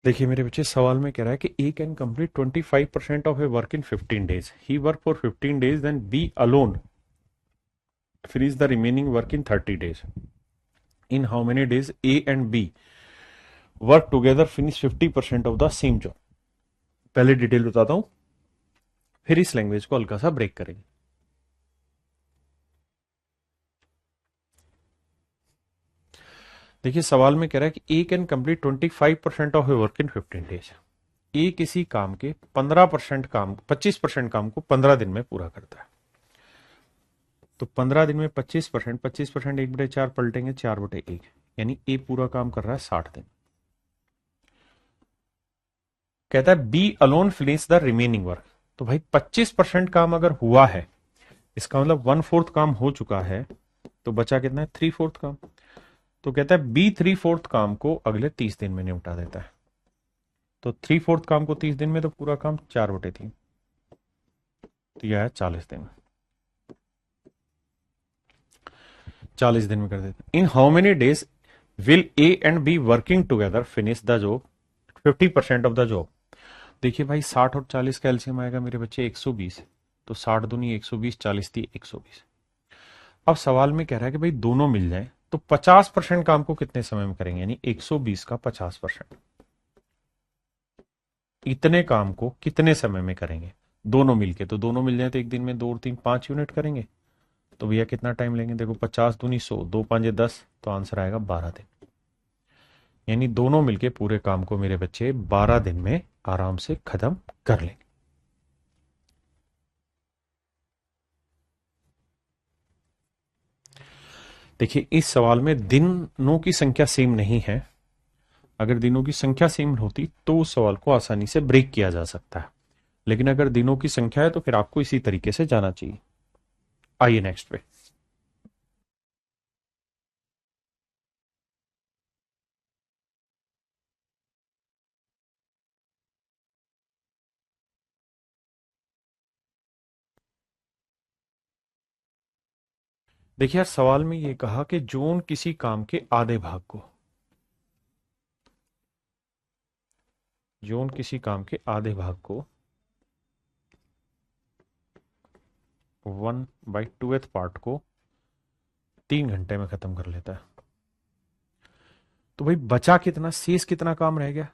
देखिए मेरे बच्चे सवाल में कह रहा है कि A can complete 25% of a work in 15 days, he work for 15 days, then B alone finish the remaining work in 30 days। In how many days A and B work together finish 50% of the same job. पहले detail बताता हूं, फिर इस language को हल्का सा break करेंगे। देखिए सवाल में कह रहा है कि A can complete 25% of a work in 15 days। A किसी काम के 15% काम, 25% काम को 15 दिन में पूरा करता है। तो 15 दिन में 25%, 25% 1/4 पलटेंगे 4/1, यानी ए पूरा काम कर रहा है 60 दिन। कहता है B alone finish the remaining work. तो भाई 25% काम अगर हुआ है, इसका मतलब 1/4 काम हो चुका है, तो बचा कितना है, 3/4 काम। तो कहता है बी 3/4 काम को अगले 30 दिन में निपटा देता है। तो 3/4 काम को 30 दिन में, तो पूरा काम 4/3, तो यह है 40 दिन। 40 दिन में कर देते हैं। इन how many days will A and be working together finish the job 50% of the job. देखिए भाई 60 और 40 का एलसीएम आएगा मेरे बच्चे 120, तो 60 दूनी 120, 40 थी 120। अब सवाल में कह रहा है कि भाई दोनों मिल जाए तो 50% काम को कितने समय में करेंगे, यानी 120 का 50%, इतने काम को कितने समय में करेंगे दोनों मिलके। तो दोनों मिल जाए तो एक दिन में 2 और 3 5 यूनिट करेंगे। तो भैया कितना टाइम लेंगे, देखो 50 दूनी 100, 2 5 10, तो आंसर आएगा 12 दिन। यानी दोनों मिलके पूरे काम को मेरे बच्चे 12 दिन में आराम से खत्म कर लेंगे। देखिए इस सवाल में दिनों की संख्या सेम नहीं है। अगर दिनों की संख्या सेम होती तो उस सवाल को आसानी से ब्रेक किया जा सकता है, लेकिन अगर दिनों की संख्या है तो फिर आपको इसी तरीके से जाना चाहिए। आइए नेक्स्ट पे। देखिए यार सवाल में ये कहा कि जोन किसी काम के आधे भाग को, जोन किसी काम के आधे भाग को 1/2 पार्ट को 3 घंटे में खत्म कर लेता है। तो भाई बचा कितना, शेष कितना काम रह गया।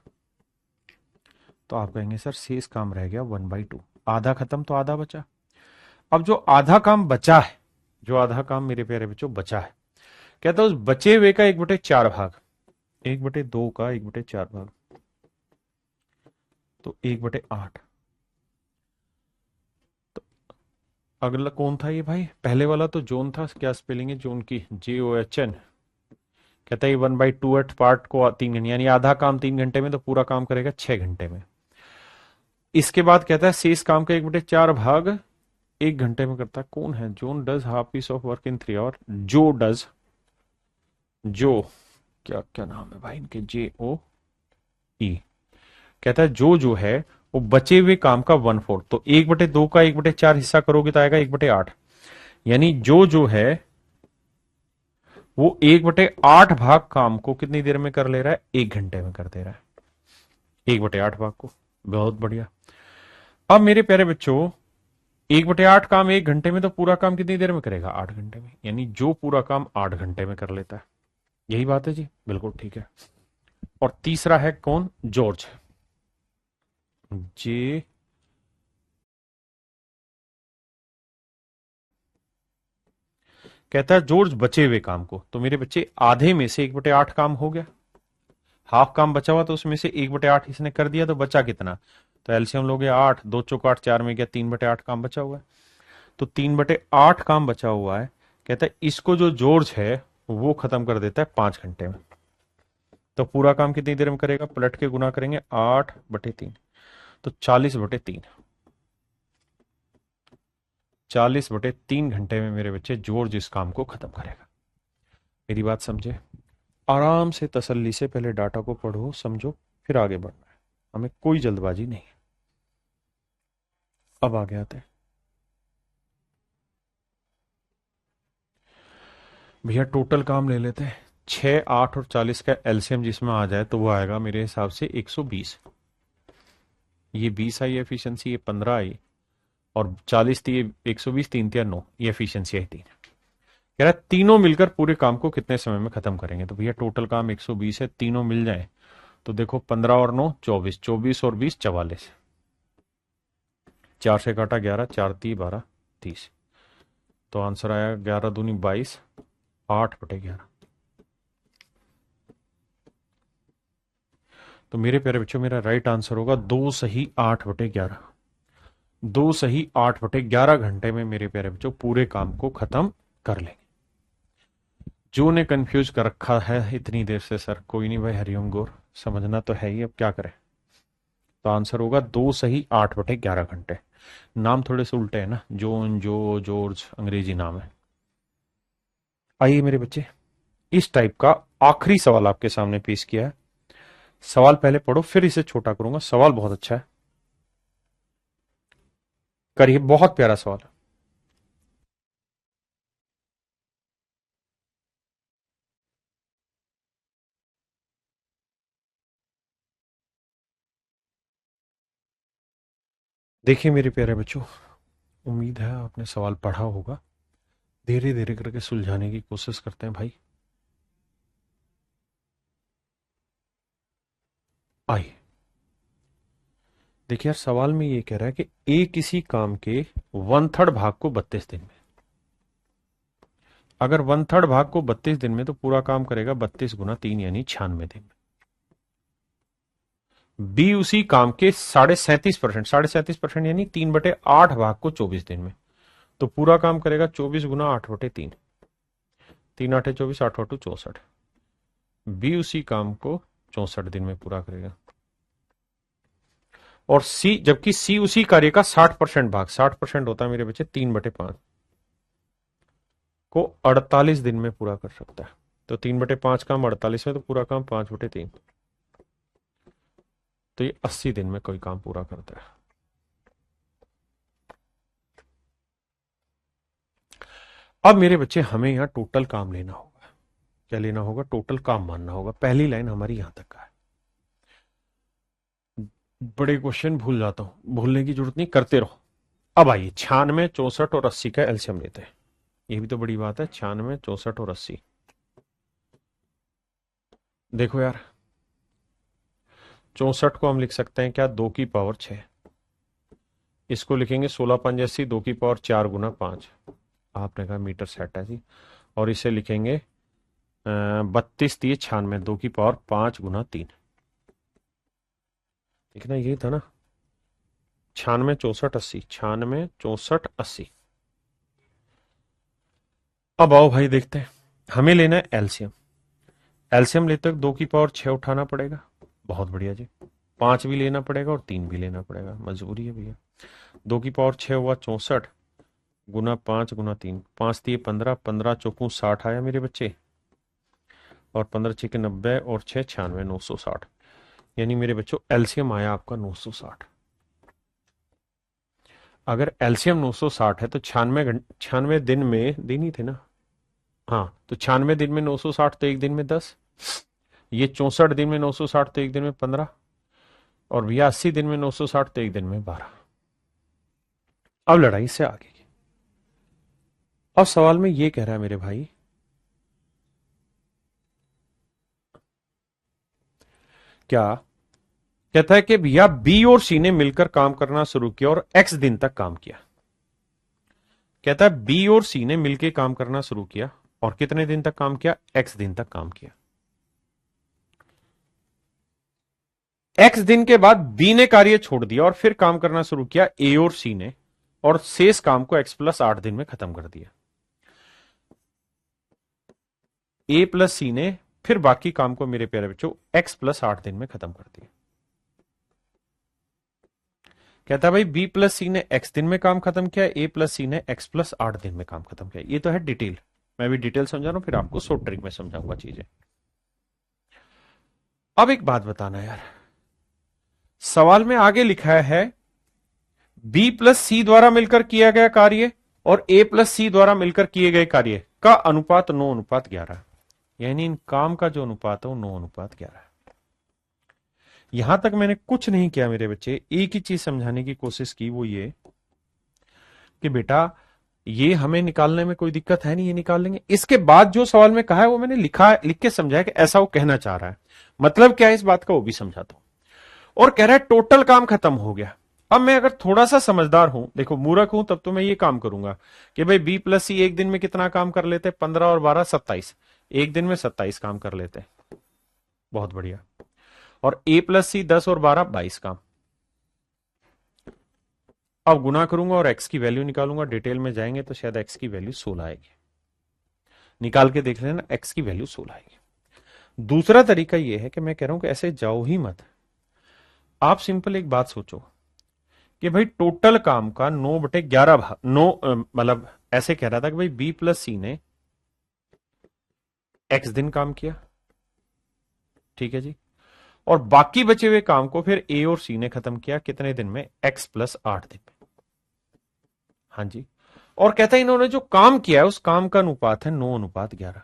तो आप कहेंगे सर शेष काम रह गया 1/2, आधा खत्म तो आधा बचा। अब जो आधा काम बचा है, जो आधा काम मेरे प्यारे बच्चों बचा है, कहता है उस बचे हुए का 1/4 भाग, 1/2 का 1/4 भाग, तो 1/8। तो अगला कौन था ये भाई, पहले वाला तो जोन था, क्या स्पेलिंग है जोन की, JOHN। कहता है 1/2 पार्ट को 3 घंटे, यानी आधा काम 3 घंटे में, तो पूरा काम करेगा 6 घंटे में। इसके बाद कहता है शेष काम का 1/4 भाग 1 घंटे में करता है। कौन है, John does half piece of work in 3 hour, जो डज, जो, क्या क्या नाम है भाई इनके, JOE। कहता है जो है वो बचे हुए काम का 1/4, तो 1/2 का 1/4 हिस्सा करोगे तो आएगा 1/8। यानी जो है वो 1/8 भाग काम को कितनी देर में कर ले रहा है, 1 घंटे में कर दे रहा है 1/8 भाग को। बहुत बढ़िया। अब मेरे प्यारे बच्चों 1/8 काम 1 घंटे में, तो पूरा काम कितनी देर में करेगा, 8 घंटे में। यानी जो पूरा काम 8 घंटे में कर लेता है। यही बात है जी, बिल्कुल ठीक है। और तीसरा है कौन, जॉर्ज, जे, कहता है जॉर्ज बचे हुए काम को, तो मेरे बच्चे आधे में से 1/8 काम हो गया, हाफ काम बचा हुआ, तो उसमें से 1/8 इसने कर दिया, तो बचा कितना, तो एलसीएम लोगे 8, 2 चौक 8, 4 में गया, 3/8 काम बचा हुआ है। तो 3/8 काम बचा हुआ है। कहता है इसको जो जॉर्ज है वो खत्म कर देता है 5 घंटे में। तो पूरा काम कितनी देर में करेगा, पलट के गुना करेंगे 8/3, तो 40/3, 40/3 घंटे में मेरे बच्चे जॉर्ज इस काम को खत्म करेगा। मेरी बात समझे, आराम से तसल्ली से पहले डाटा को पढ़ो समझो, फिर आगे बढ़ना है, हमें कोई जल्दबाजी नहीं। अब आगे आते हैं भैया, टोटल काम ले लेते हैं। 6, 8 और 40 का एलसीएम जिसमें आ जाए तो वो आएगा मेरे हिसाब से 120। ये 20 आई एफिशिएंसी, ये 15 आई, और 40 थी, ये 120, 3 या 9, ये एफिशिएंसी आई 3। कह रहा है तीनों मिलकर पूरे काम को कितने समय में खत्म करेंगे। तो भैया टोटल काम 120 है, तीनों मिल जाए तो देखो 15 और 9 24, 24 और 20 44, 4 से काटा 11, 4 3 12 30, तो आंसर आया 11 दूनी 22, 8/11। तो मेरे प्यारे बच्चों मेरा राइट आंसर होगा 2 सही 8/11। 2 सही 8/11 घंटे में मेरे प्यारे बच्चों पूरे काम को खत्म कर लेंगे। जो ने कंफ्यूज कर रखा है इतनी देर से, सर कोई नहीं भाई, हरिओम गौर, समझना तो है ही, अब क्या करें। तो आंसर होगा 2 सही 8/11 घंटे। नाम थोड़े से उल्टे हैं ना, जोन, जो, जॉर्ज, अंग्रेजी नाम है। आइए मेरे बच्चे, इस टाइप का आखिरी सवाल आपके सामने पेश किया है। सवाल पहले पढ़ो, फिर इसे छोटा करूंगा। सवाल बहुत अच्छा है, करिए, बहुत प्यारा सवाल है। देखिए मेरे प्यारे बच्चों, उम्मीद है आपने सवाल पढ़ा होगा। धीरे धीरे करके सुलझाने की कोशिश करते हैं भाई। आइए देखिए यार, सवाल में ये कह रहा है कि ए किसी काम के 1/3 भाग को 32 दिन में, अगर 1/3 भाग को 32 दिन में, तो पूरा काम करेगा 32 × 3 यानी 96 दिन में। बी उसी काम के 37.5%, 37.5% यानी 3/8 भाग को 24 दिन में, तो पूरा काम करेगा 24 × 8/3, 3 × 8 = 24, 8 × 8 = 64। बी उसी काम को 64 दिन में पूरा करेगा। और सी, जबकि सी उसी कार्य का 60% भाग, 60% होता है मेरे बच्चे 3/5, को 48 दिन में पूरा कर सकता है। तो 3/5 काम 48 में, तो पूरा काम 5/3, तो ये 80 दिन में कोई काम पूरा करता है। अब मेरे बच्चे, हमें यहां टोटल काम लेना होगा। क्या लेना होगा? टोटल काम मानना होगा। पहली लाइन हमारी यहां तक का है। बड़े क्वेश्चन भूल जाता हूं, भूलने की जरूरत नहीं, करते रहो। अब आइए, 96, 64 और 80 का एलसीएम लेते हैं। ये भी तो बड़ी बात है, 96, 64 और 80। देखो यार, 64 को हम लिख सकते हैं क्या? 2 की पावर 6। इसको लिखेंगे 16×5 = 80, 2 की पावर 4 × 5। आपने कहा मीटर सेट है जी। और इसे लिखेंगे 32×3 = 96, 2 की पावर 5 × 3। देखना ये था ना, 96, 64, 80, 96, 64, 80। अब आओ भाई देखते हैं, हमें लेना है एलसीएम। एलसीएम लेते वक्त 2 की पावर 6 उठाना पड़ेगा। बहुत बढ़िया जी। 5 भी लेना पड़ेगा और 3 भी लेना पड़ेगा, मजबूरी है भैया। 2 की पावर 6 हुआ 64, गुना 5 × 3, 5×3 = 15, 15 × 4 = 60 आया मेरे बच्चे। और 15×6 = 90 और 6 = 96, 960। यानी मेरे बच्चों एलसीएम आया आपका 960। अगर एलसीएम 960 है तो 96 दिन में, दिन ही थे ना, हाँ, तो 96 दिन में 960, तो एक दिन में 10। ये 64 दिन में 960, तो एक दिन में 15। और भैया 80 दिन में 960, तो एक दिन में 12। अब लड़ाई से आगे की। अब सवाल में ये कह रहा है मेरे भाई, क्या कहता है कि भैया बी और सी ने मिलकर काम करना शुरू किया और एक्स दिन तक काम किया। कहता है बी और सी ने मिलकर काम करना शुरू किया और कितने दिन तक काम किया? एक्स दिन तक काम किया। एक्स दिन के बाद बी ने कार्य छोड़ दिया और फिर काम करना शुरू किया ए और सी ने, और शेष काम को x+8 दिन में खत्म कर दिया। ए प्लस सी ने फिर बाकी काम को मेरे प्यारे बच्चों x+8 दिन में खत्म कर दिया। कहता है भाई बी प्लस सी ने x दिन में काम खत्म किया, ए प्लस सी ने x+8 दिन में काम खत्म किया। ये तो है डिटेल, मैं भी डिटेल समझा रहा हूं, फिर आपको शॉर्ट ट्रिक में समझाऊंगा चीजें। अब एक बात बताना यार, सवाल में आगे लिखा है बी प्लस सी द्वारा मिलकर किया गया कार्य और ए प्लस सी द्वारा मिलकर किए गए कार्य का अनुपात 9:11, यानी इन काम का जो अनुपात है वो 9:11 है। यहां तक मैंने कुछ नहीं किया मेरे बच्चे, एक ही चीज समझाने की कोशिश की, वो ये कि बेटा ये हमें निकालने में कोई दिक्कत है नहीं, ये निकाल लेंगे। इसके बाद जो सवाल में कहा है वो मैंने लिख के समझाया कि ऐसा वो कहना चाह रहा है, मतलब क्या है इस बात का वो भी समझाता हूं। और कह रहा है टोटल काम खत्म हो गया। अब मैं अगर थोड़ा सा समझदार हूं, देखो मूर्ख हूं, तब तो मैं ये काम करूंगा कि भाई बी प्लस सी एक दिन में कितना काम कर लेते? 15 और 12 27, एक दिन में 27 काम कर लेते। बहुत बढ़िया। और ए प्लस सी 10 और 12 22 काम। अब गुना करूंगा और एक्स की वैल्यू निकालूंगा, डिटेल में जाएंगे तो शायद एक्स की वैल्यू 16 आएगी। निकाल के देख लेना, एक्स की वैल्यू 16 आएगी। दूसरा तरीका यह है कि मैं कह रहा हूं कि ऐसे जाओ ही मत, आप सिंपल एक बात सोचो कि भाई टोटल काम का 9/11 भाग 9, मतलब ऐसे कह रहा था कि भाई बी प्लस सी ने एक्स दिन काम किया, ठीक है जी, और बाकी बचे हुए काम को फिर ए और सी ने खत्म किया कितने दिन में, x+8 दिन में। हाँ जी, और कहता है इन्होंने जो काम किया है उस काम का अनुपात है 9:11।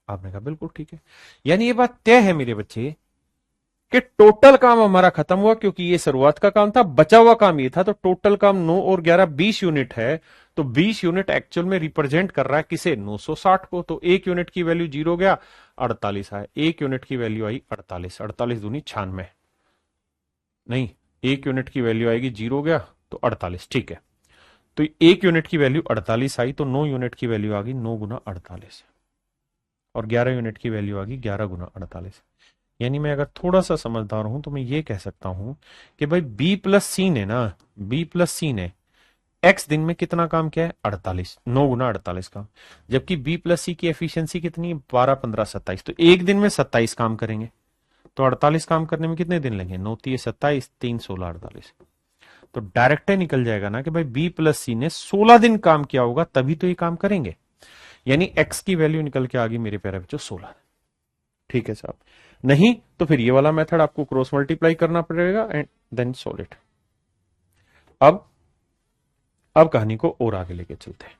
आपने कहा बिल्कुल ठीक है, यानी ये बात तय है मेरे बच्चे कि टोटल काम हमारा खत्म हुआ, क्योंकि ये शुरुआत का काम था, बचा हुआ काम ये था, तो टोटल काम 9 और 11 20 यूनिट है। तो 20 यूनिट एक्चुअल में रिप्रेजेंट कर रहा है किसे, 960 को। तो एक यूनिट की वैल्यू 0 गया, 48 आया। एक यूनिट की वैल्यू आई 48, 48 दूनी 96, नहीं, एक यूनिट की वैल्यू आएगी 0 गया तो 48, ठीक है। तो एक यूनिट की वैल्यू 48 आई, तो 9 यूनिट की वैल्यू आ गई 9 गुना 48, और 11 यूनिट की वैल्यू आ गई 11 गुना 48। यानी मैं अगर थोड़ा सा समझदार हूं तो मैं ये कह सकता हूं कि भाई बी प्लस सी ने ना, बी प्लस सी ने एक्स दिन में कितना काम किया है, 48, 9 गुना 48 काम। जबकि बी प्लस सी की एफिशिएंसी कितनी है, 12, 15, 27, तो एक दिन में 27 काम करेंगे। तो 48 काम करने में कितने दिन लगेंगे, 9 3 27, 3 16 48। तो डायरेक्ट निकल जाएगा ना कि भाई बी प्लस सी ने 16 दिन काम किया होगा तभी तो ये काम करेंगे। यानी एक्स की वैल्यू निकल के आ गई मेरे प्यारे बच्चों 16। ठीक है साहब, नहीं तो फिर ये वाला मेथड आपको क्रॉस मल्टीप्लाई करना पड़ेगा एंड देन सॉल्व इट। अब कहानी को और आगे लेके चलते हैं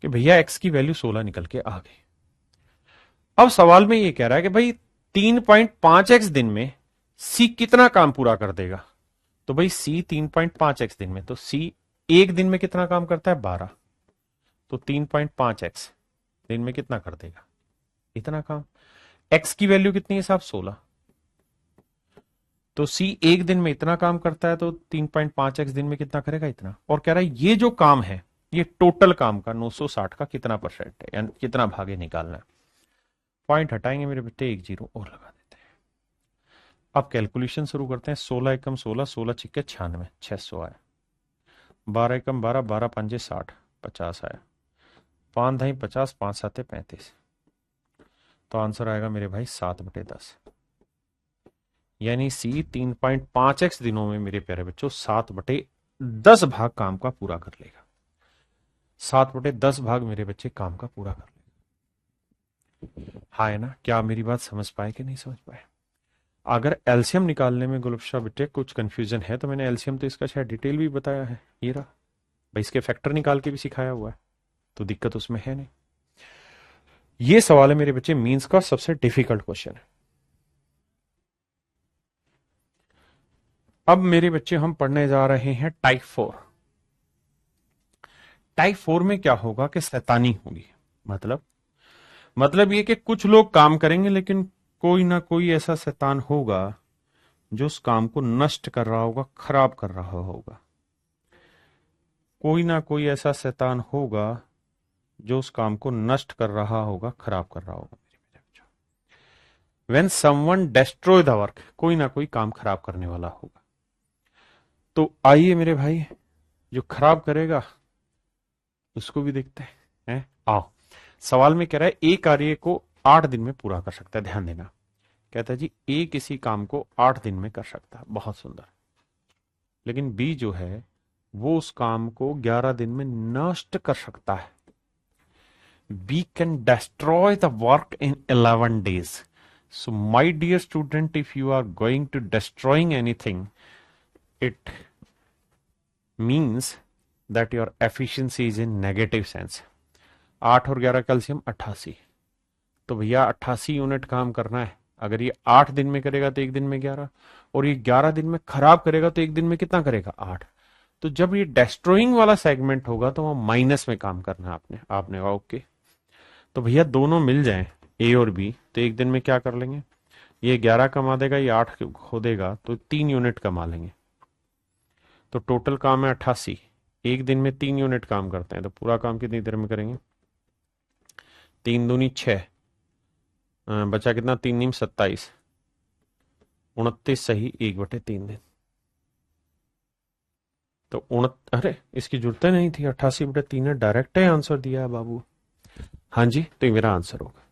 कि भैया एक्स की वैल्यू 16 निकल के आ गई। अब सवाल में ये कह रहा है कि भाई 3.5x दिन में सी कितना काम पूरा कर देगा। तो भाई सी 3.5x दिन में, तो सी एक दिन में कितना काम करता है, 12, तो 3.5x दिन में कितना कर देगा, इतना काम। एक्स की वैल्यू कितनी है साहब, 16, तो सी एक दिन में इतना काम करता है, तो 3.5x दिन में कितना करेगा, इतना। और कह रहा है ये जो काम है ये टोटल काम का 960 का कितना परसेंट है, यानी कितना भागे निकालना है। पॉइंट हटाएंगे मेरे बेटे, एक जीरो और लगा देते हैं। अब कैलकुलेशन शुरू करते हैं। 16 एकम 16, 16 छिक्के 96, 600 आया। 12 एकम 12, 12 पंजे 60, 50 आया। 5 ढाई 50, 5 साते 35, तो आंसर आएगा मेरे भाई 7/10। यानी सी 3.5x दिनों में मेरे प्यारे बच्चों 7/10 भाग काम का पूरा कर लेगा। 7/10 भाग मेरे बच्चे काम का पूरा कर लेगा। हाँ है ना, क्या आप मेरी बात समझ पाए कि नहीं समझ पाए। अगर एलसीएम निकालने में गुलबशा बेटे कुछ कंफ्यूजन है तो मैंने एलसीएम तो इसका शायद डिटेल भी बताया है, ये रहा भाई, इसके फैक्टर निकाल के भी सिखाया हुआ है, तो दिक्कत उसमें है नहीं। ये सवाल है मेरे बच्चे मींस का सबसे डिफिकल्ट क्वेश्चन है। अब मेरे बच्चे हम पढ़ने जा रहे हैं टाइप 4। टाइप 4 में क्या होगा कि शैतानी होगी। मतलब ये कि कुछ लोग काम करेंगे लेकिन कोई ना कोई ऐसा शैतान होगा जो उस काम को नष्ट कर रहा होगा, खराब कर रहा होगा। कोई ना कोई ऐसा शैतान होगा जो उस काम को नष्ट कर रहा होगा, खराब कर रहा होगा। When someone destroy the work, कोई ना कोई काम खराब करने वाला होगा। तो आइए मेरे भाई, जो खराब करेगा उसको भी देखते हैं। आओ, सवाल में कह रहा है ए कार्य को 8 दिन में पूरा कर सकता है। ध्यान देना, कहता है जी ए किसी काम को 8 दिन में कर सकता है, बहुत सुंदर। लेकिन बी जो है वो उस काम को 11 दिन में नष्ट कर सकता है। B can destroy the work in 11 days. So my dear student, if you are going to destroying anything, it means that your efficiency is in negative sense. 8 और 11 कैल्शियम 88, तो भैया 88 यूनिट काम करना है। अगर ये 8 दिन में करेगा तो एक दिन में 11, और ये 11 दिन में खराब करेगा तो एक दिन में कितना करेगा, 8। तो जब ये डिस्ट्रॉइंग वाला सेगमेंट होगा तो वह माइनस में काम करना है आपने ओके। तो भैया दोनों मिल जाएं ए और बी तो एक दिन में क्या कर लेंगे, ये 11 कमा देगा, ये 8 खो देगा, तो 3 यूनिट कमा लेंगे। तो टोटल काम है 88, एक दिन में 3 यूनिट काम करते हैं, तो पूरा काम कितनी देर में करेंगे, 3 दूनी 6, बचा कितना, 3 नीम 27, 29 सही 1/3 दिन। तो अरे इसकी जरूरत नहीं थी, 88/3 ने डायरेक्ट है आंसर दिया है बाबू। हाँ जी, तो ये मेरा आंसर होगा।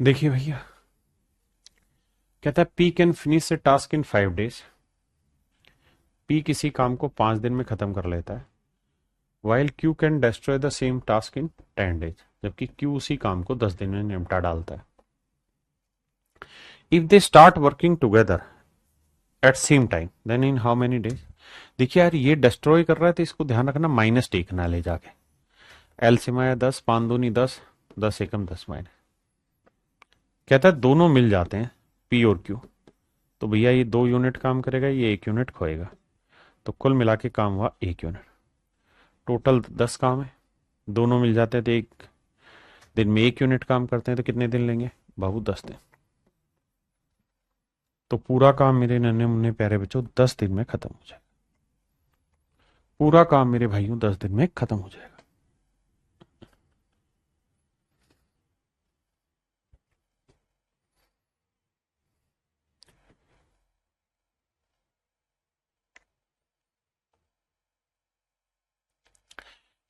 देखिए भैया, कहता है P can finish A task in 5 days। P किसी काम को 5 दिन में खत्म कर लेता है, while Q can destroy the same task in 10 days, जबकि क्यू उसी काम को 10 दिन में निपटा डालता है। If they start working together at same time then in how many days. देखिए यार, ये डिस्ट्रॉय कर रहा है तो इसको ध्यान रखना, माइनस टेकना ले जाके। एलसीएम आया 10, 5 दूनी 10, 10 एकम 10 माइनस। कहता है दोनों मिल जाते हैं पी और क्यू, तो भैया ये 2 यूनिट काम करेगा, ये 1 यूनिट खोएगा, तो कुल मिला के काम हुआ 1 यूनिट। टोटल 10 काम है, दोनों मिल जाते हैं तो एक दिन में 1 यूनिट काम करते हैं, तो कितने दिन लेंगे बाबू? 10 दिन। तो पूरा काम मेरे नन्हे मुन्ने प्यारे बच्चों 10 दिन में खत्म हो जाएगा। पूरा काम मेरे भाइयों 10 दिन में खत्म हो जाएगा।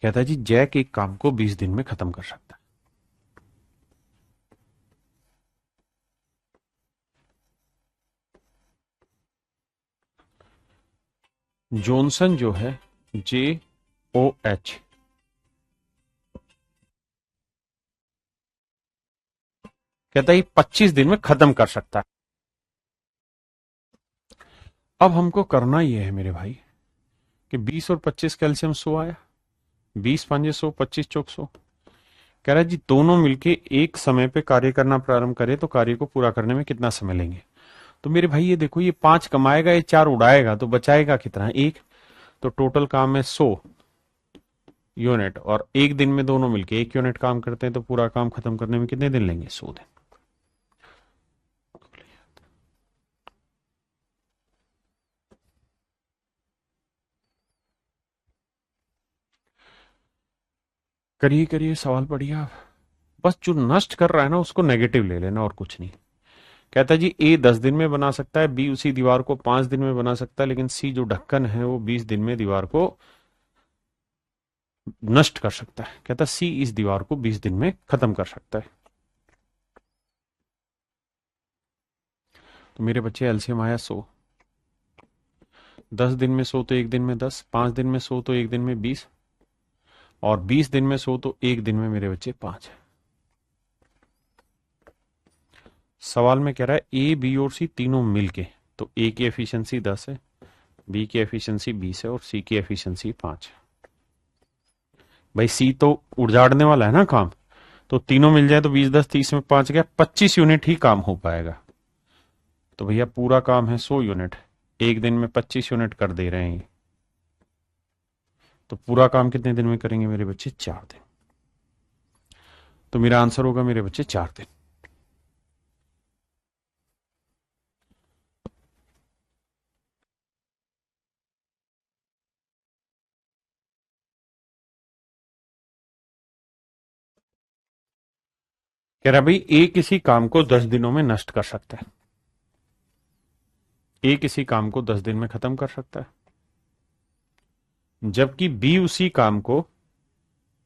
कहता है जी जैक एक काम को 20 दिन में खत्म कर सकता है। जॉनसन जो है JOH, कहता है 25 दिन में खत्म कर सकता है। अब हमको करना यह है मेरे भाई कि 20 और 25 कैल्शियम 100 आया, 20 पंजे 100, 25 चौक 100। कह रहा है जी दोनों मिलके एक समय पे कार्य करना प्रारंभ करें तो कार्य को पूरा करने में कितना समय लेंगे। तो मेरे भाई ये देखो, ये 5 कमाएगा, ये 4 उड़ाएगा, तो बचाएगा कितना? 1। तो टोटल काम है 100 यूनिट, और एक दिन में दोनों मिलके 1 यूनिट काम करते हैं, तो पूरा काम खत्म करने में कितने दिन लेंगे? 100 दिन। करिए करिए, सवाल पढ़िए आप। बस जो नष्ट कर रहा है ना उसको नेगेटिव ले लेना, और कुछ नहीं। कहता है जी ए 10 दिन में बना सकता है, बी उसी दीवार को 5 दिन में बना सकता है, लेकिन सी जो ढक्कन है वो 20 दिन में दीवार को नष्ट कर सकता है। कहता है सी इस दीवार को 20 दिन में खत्म कर सकता है। तो मेरे बच्चे एलसीएम आया 100। 10 दिन में 100 तो एक दिन में 10, 5 दिन में 100 तो एक दिन में 20, और 20 दिन में 100 तो एक दिन में मेरे बच्चे 5 है। सवाल में कह रहा है ए बी और सी तीनों मिलके, तो ए की एफिशिएंसी 10 है, बी की एफिशिएंसी 20 है, और सी की एफिशिएंसी 5 है। भाई सी तो उजाड़ने वाला है ना काम, तो तीनों मिल जाए तो 20 10 30 में 5 गया, 25 यूनिट ही काम हो पाएगा। तो भैया पूरा काम है 100 यूनिट, एक दिन में 25 यूनिट कर दे रहे हैं, तो पूरा काम कितने दिन में करेंगे मेरे बच्चे? 4 दिन। तो मेरा आंसर होगा मेरे बच्चे 4 दिन। कह रहा भाई ए किसी काम को 10 दिनों में नष्ट कर सकता है, ए किसी काम को 10 दिन में खत्म कर सकता है, जबकि बी उसी काम को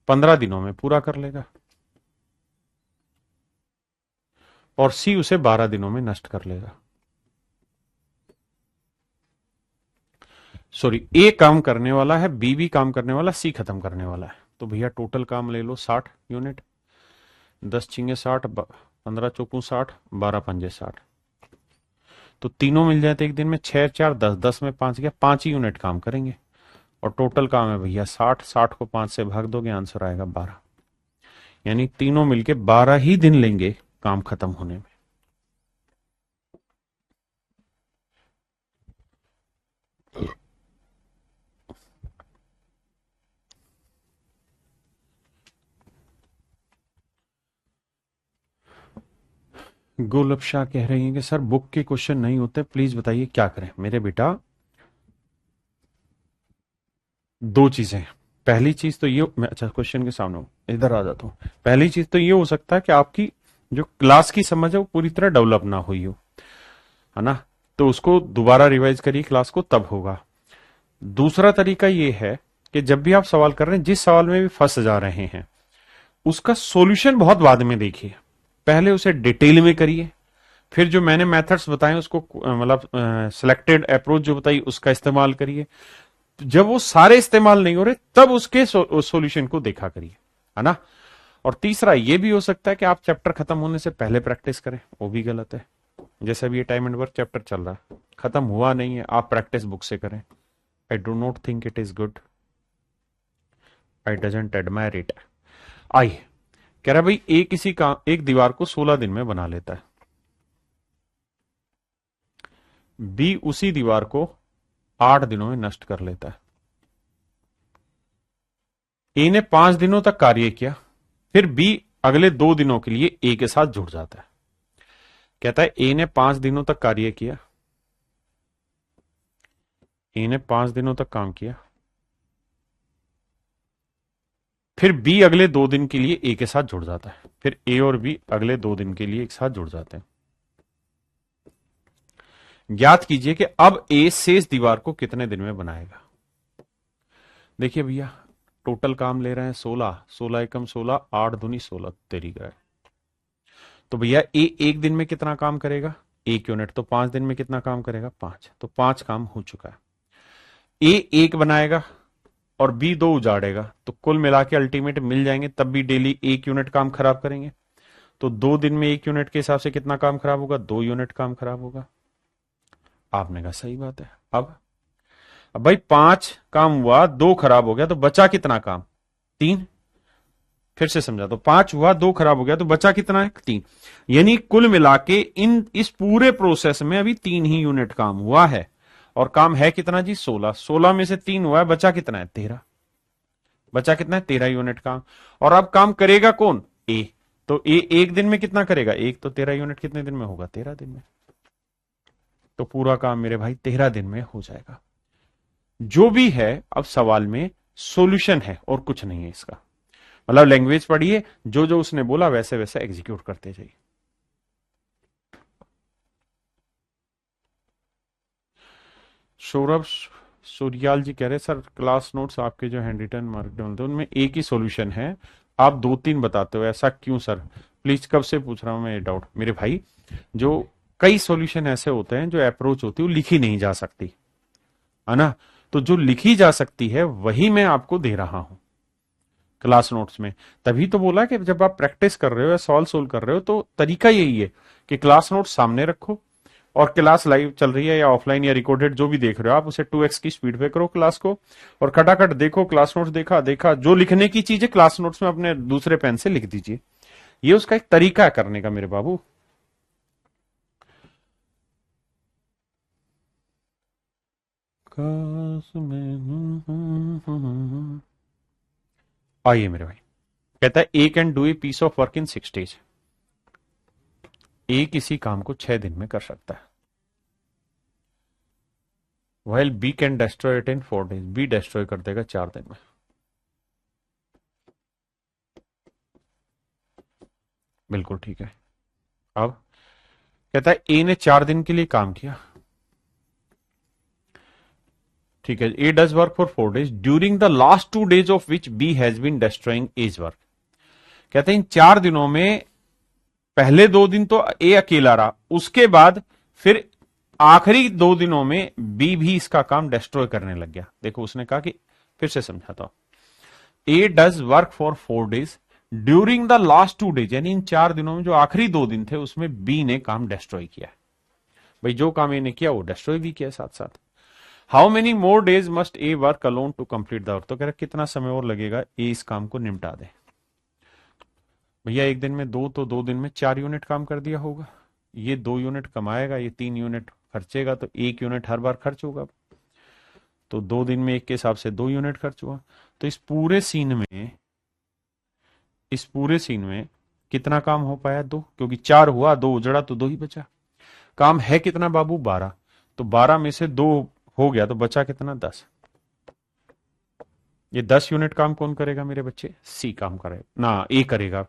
15 दिनों में पूरा कर लेगा, और सी उसे 12 दिनों में नष्ट कर लेगा। सॉरी, ए काम करने वाला है, बी भी काम करने वाला, सी खत्म करने वाला है। तो भैया टोटल काम ले लो 60 यूनिट, 10 छिंगे 60, 15 चौकू 60, 12 पंजे 60। तो तीनों मिल जाते एक दिन में, 6 4 10, 10 में 5 गया, 5 ही यूनिट काम करेंगे, और टोटल काम है भैया 60। 60 को 5 से भाग दोगे, आंसर आएगा 12। यानी तीनों मिलके 12 ही दिन लेंगे काम खत्म होने में। गोलब शाह कह रही हैं कि सर बुक के क्वेश्चन नहीं होते, प्लीज बताइए क्या करें। मेरे बेटा दो चीजें हैं। पहली चीज तो ये, मैं अच्छा क्वेश्चन के सामने हूं, इधर आ जाता हूं। पहली चीज तो ये हो सकता है कि आपकी जो क्लास की समझ है वो पूरी तरह डेवलप ना हुई हो, है ना, तो उसको दोबारा रिवाइज करिए क्लास को, तब होगा। दूसरा तरीका ये है कि जब भी आप सवाल कर रहे हैं, जिस सवाल में भी फंस जा रहे हैं उसका सॉल्यूशन बहुत बाद में देखिए। पहले उसे डिटेल में करिए, फिर जो मैंने मेथड्स बताए उसको मतलब सिलेक्टेड अप्रोच जो बताई उसका इस्तेमाल करिए। जब वो सारे इस्तेमाल नहीं हो रहे तब उसके सॉल्यूशन को देखा करिए, है ना। और तीसरा ये भी हो सकता है कि आप चैप्टर खत्म होने से पहले प्रैक्टिस करें, वो भी गलत है। जैसे अभी ये टाइम एंड वर्क चैप्टर चल रहा है, खत्म हुआ नहीं है, आप प्रैक्टिस बुक से करें। I do not think it is good, I doesn't admire it. I कह रहा भाई एक दीवार को 16 दिन में बना लेता है, बी उसी दीवार को 8 दिनों में नष्ट कर लेता है। ए ने 5 दिनों तक कार्य किया, फिर बी अगले 2 दिनों के लिए ए के साथ जुड़ जाता है। कहता है ए ने 5 दिनों तक कार्य किया, ए ने 5 दिनों तक काम किया, फिर बी अगले 2 दिन के लिए ए के साथ जुड़ जाता है, फिर ए और बी अगले 2 दिन के लिए एक साथ जुड़ जाते हैं। ज्ञात कीजिए कि अब ए शेष दीवार को कितने दिन में बनाएगा। देखिए भैया, टोटल काम ले रहे हैं 16, 16 एकम 16, 8 दूनी 16 तेरी का है। तो भैया ए एक दिन में कितना काम करेगा, 1 यूनिट, तो 5 दिन में कितना काम करेगा, 5, तो 5 काम हो चुका है। ए 1 बनाएगा और बी 2 उजाड़ेगा, तो कुल मिला के अल्टीमेट मिल जाएंगे, तब भी डेली 1 यूनिट काम खराब करेंगे। तो 2 दिन में 1 यूनिट के हिसाब से कितना काम खराब होगा, 2 यूनिट काम खराब होगा। आपने कहा सही बात है। अब भाई 5 काम हुआ, 2 खराब हो गया, तो बचा कितना काम, 3। फिर से समझा, तो 5 हुआ, 2 खराब हो गया, तो बचा कितना है, 3। यानी कुल मिला के इस पूरे प्रोसेस में अभी 3 ही यूनिट काम हुआ है, और काम है कितना जी, 16। 16 में से 3 हुआ है, बचा कितना है, 13। बचा कितना है, 13 यूनिट काम। और अब काम करेगा कौन, ए। तो ए एक दिन में कितना करेगा, एक, तो 13 यूनिट कितने दिन में होगा, 13 दिन में। तो पूरा काम मेरे भाई 13 दिन में हो जाएगा। जो भी है अब सवाल में सॉल्यूशन है और कुछ नहीं है इसका। मतलब लैंग्वेज पढ़िए, जो जो उसने बोला वैसे वैसे एग्जीक्यूट करते जाइए। सौरभ सूर्याल जी कह रहे सर, क्लास नोट्स आपके जो हैंड रिटन मार्क डाउन थे उनमें एक ही सॉल्यूशन है, आप 2-3 बताते हो, ऐसा क्यों सर, प्लीज। कब से पूछ रहा हूं मैं ये डाउट मेरे भाई। जो कई सॉल्यूशन ऐसे होते हैं, जो अप्रोच होती है वो लिखी नहीं जा सकती, है ना। तो जो लिखी जा सकती है वही मैं आपको दे रहा हूं क्लास नोट्स में। तभी तो बोला कि जब आप प्रैक्टिस कर रहे हो या सॉल्व सोल्व कर रहे हो तो तरीका यही है कि क्लास नोट्स सामने रखो, और क्लास लाइव चल रही है या ऑफलाइन या रिकॉर्डेड जो भी देख रहे हो आप, उसे 2x की स्पीड पे करो क्लास को, और खटाखट देखो, क्लास नोट्स देखा देखा, जो लिखने की चीज है क्लास नोट्स में अपने दूसरे पेन से लिख दीजिए। ये उसका एक तरीका है करने का मेरे बाबू। आइए मेरे भाई, कहता है A can do a piece of work in 6 days. A किसी काम को 6 दिन में कर सकता है, while B can destroy it in 4 days. B डिस्ट्रॉय कर देगा 4 दिन में। बिल्कुल ठीक है। अब कहता है ए ने 4 दिन के लिए काम किया, ठीक है। A does work for 4 days during the last 2 days of which B has been destroying A's work. कहते हैं इन 4 दिनों में पहले 2 दिन तो ए अकेला रहा, उसके बाद फिर आखिरी 2 दिनों में बी भी इसका काम डिस्ट्रॉय करने लग गया। देखो उसने कहा कि, फिर से समझाता हूं, A does work for 4 days during the last 2 days, यानी इन 4 दिनों में जो आखिरी 2 दिन थे उसमें बी ने काम डिस्ट्रॉय किया। भाई जो काम ए ने किया वो डिस्ट्रॉय भी किया साथ साथ। How many more days must A work alone to complete the work. तो कह रहा कितना समय और लगेगा ए इस काम को निपटा दे। भैया एक दिन में 2, तो 2 दिन में 4 यूनिट काम कर दिया होगा। ये 2 यूनिट कमाएगा, ये 3 यूनिट खर्चेगा, तो 1 यूनिट हर बार खर्च होगा। तो 2 दिन में 1 के हिसाब से 2 यूनिट खर्च हुआ। तो इस पूरे सीन में कितना काम हो पाया, 2, क्योंकि 4 हुआ, 2 उजड़ा, तो 2 ही बचा। काम है कितना बाबू, 12, तो 12 में से 2 हो गया, तो बचा कितना, 10। ये 10 यूनिट काम कौन करेगा मेरे बच्चे, सी काम करेगा ना, ए करेगा।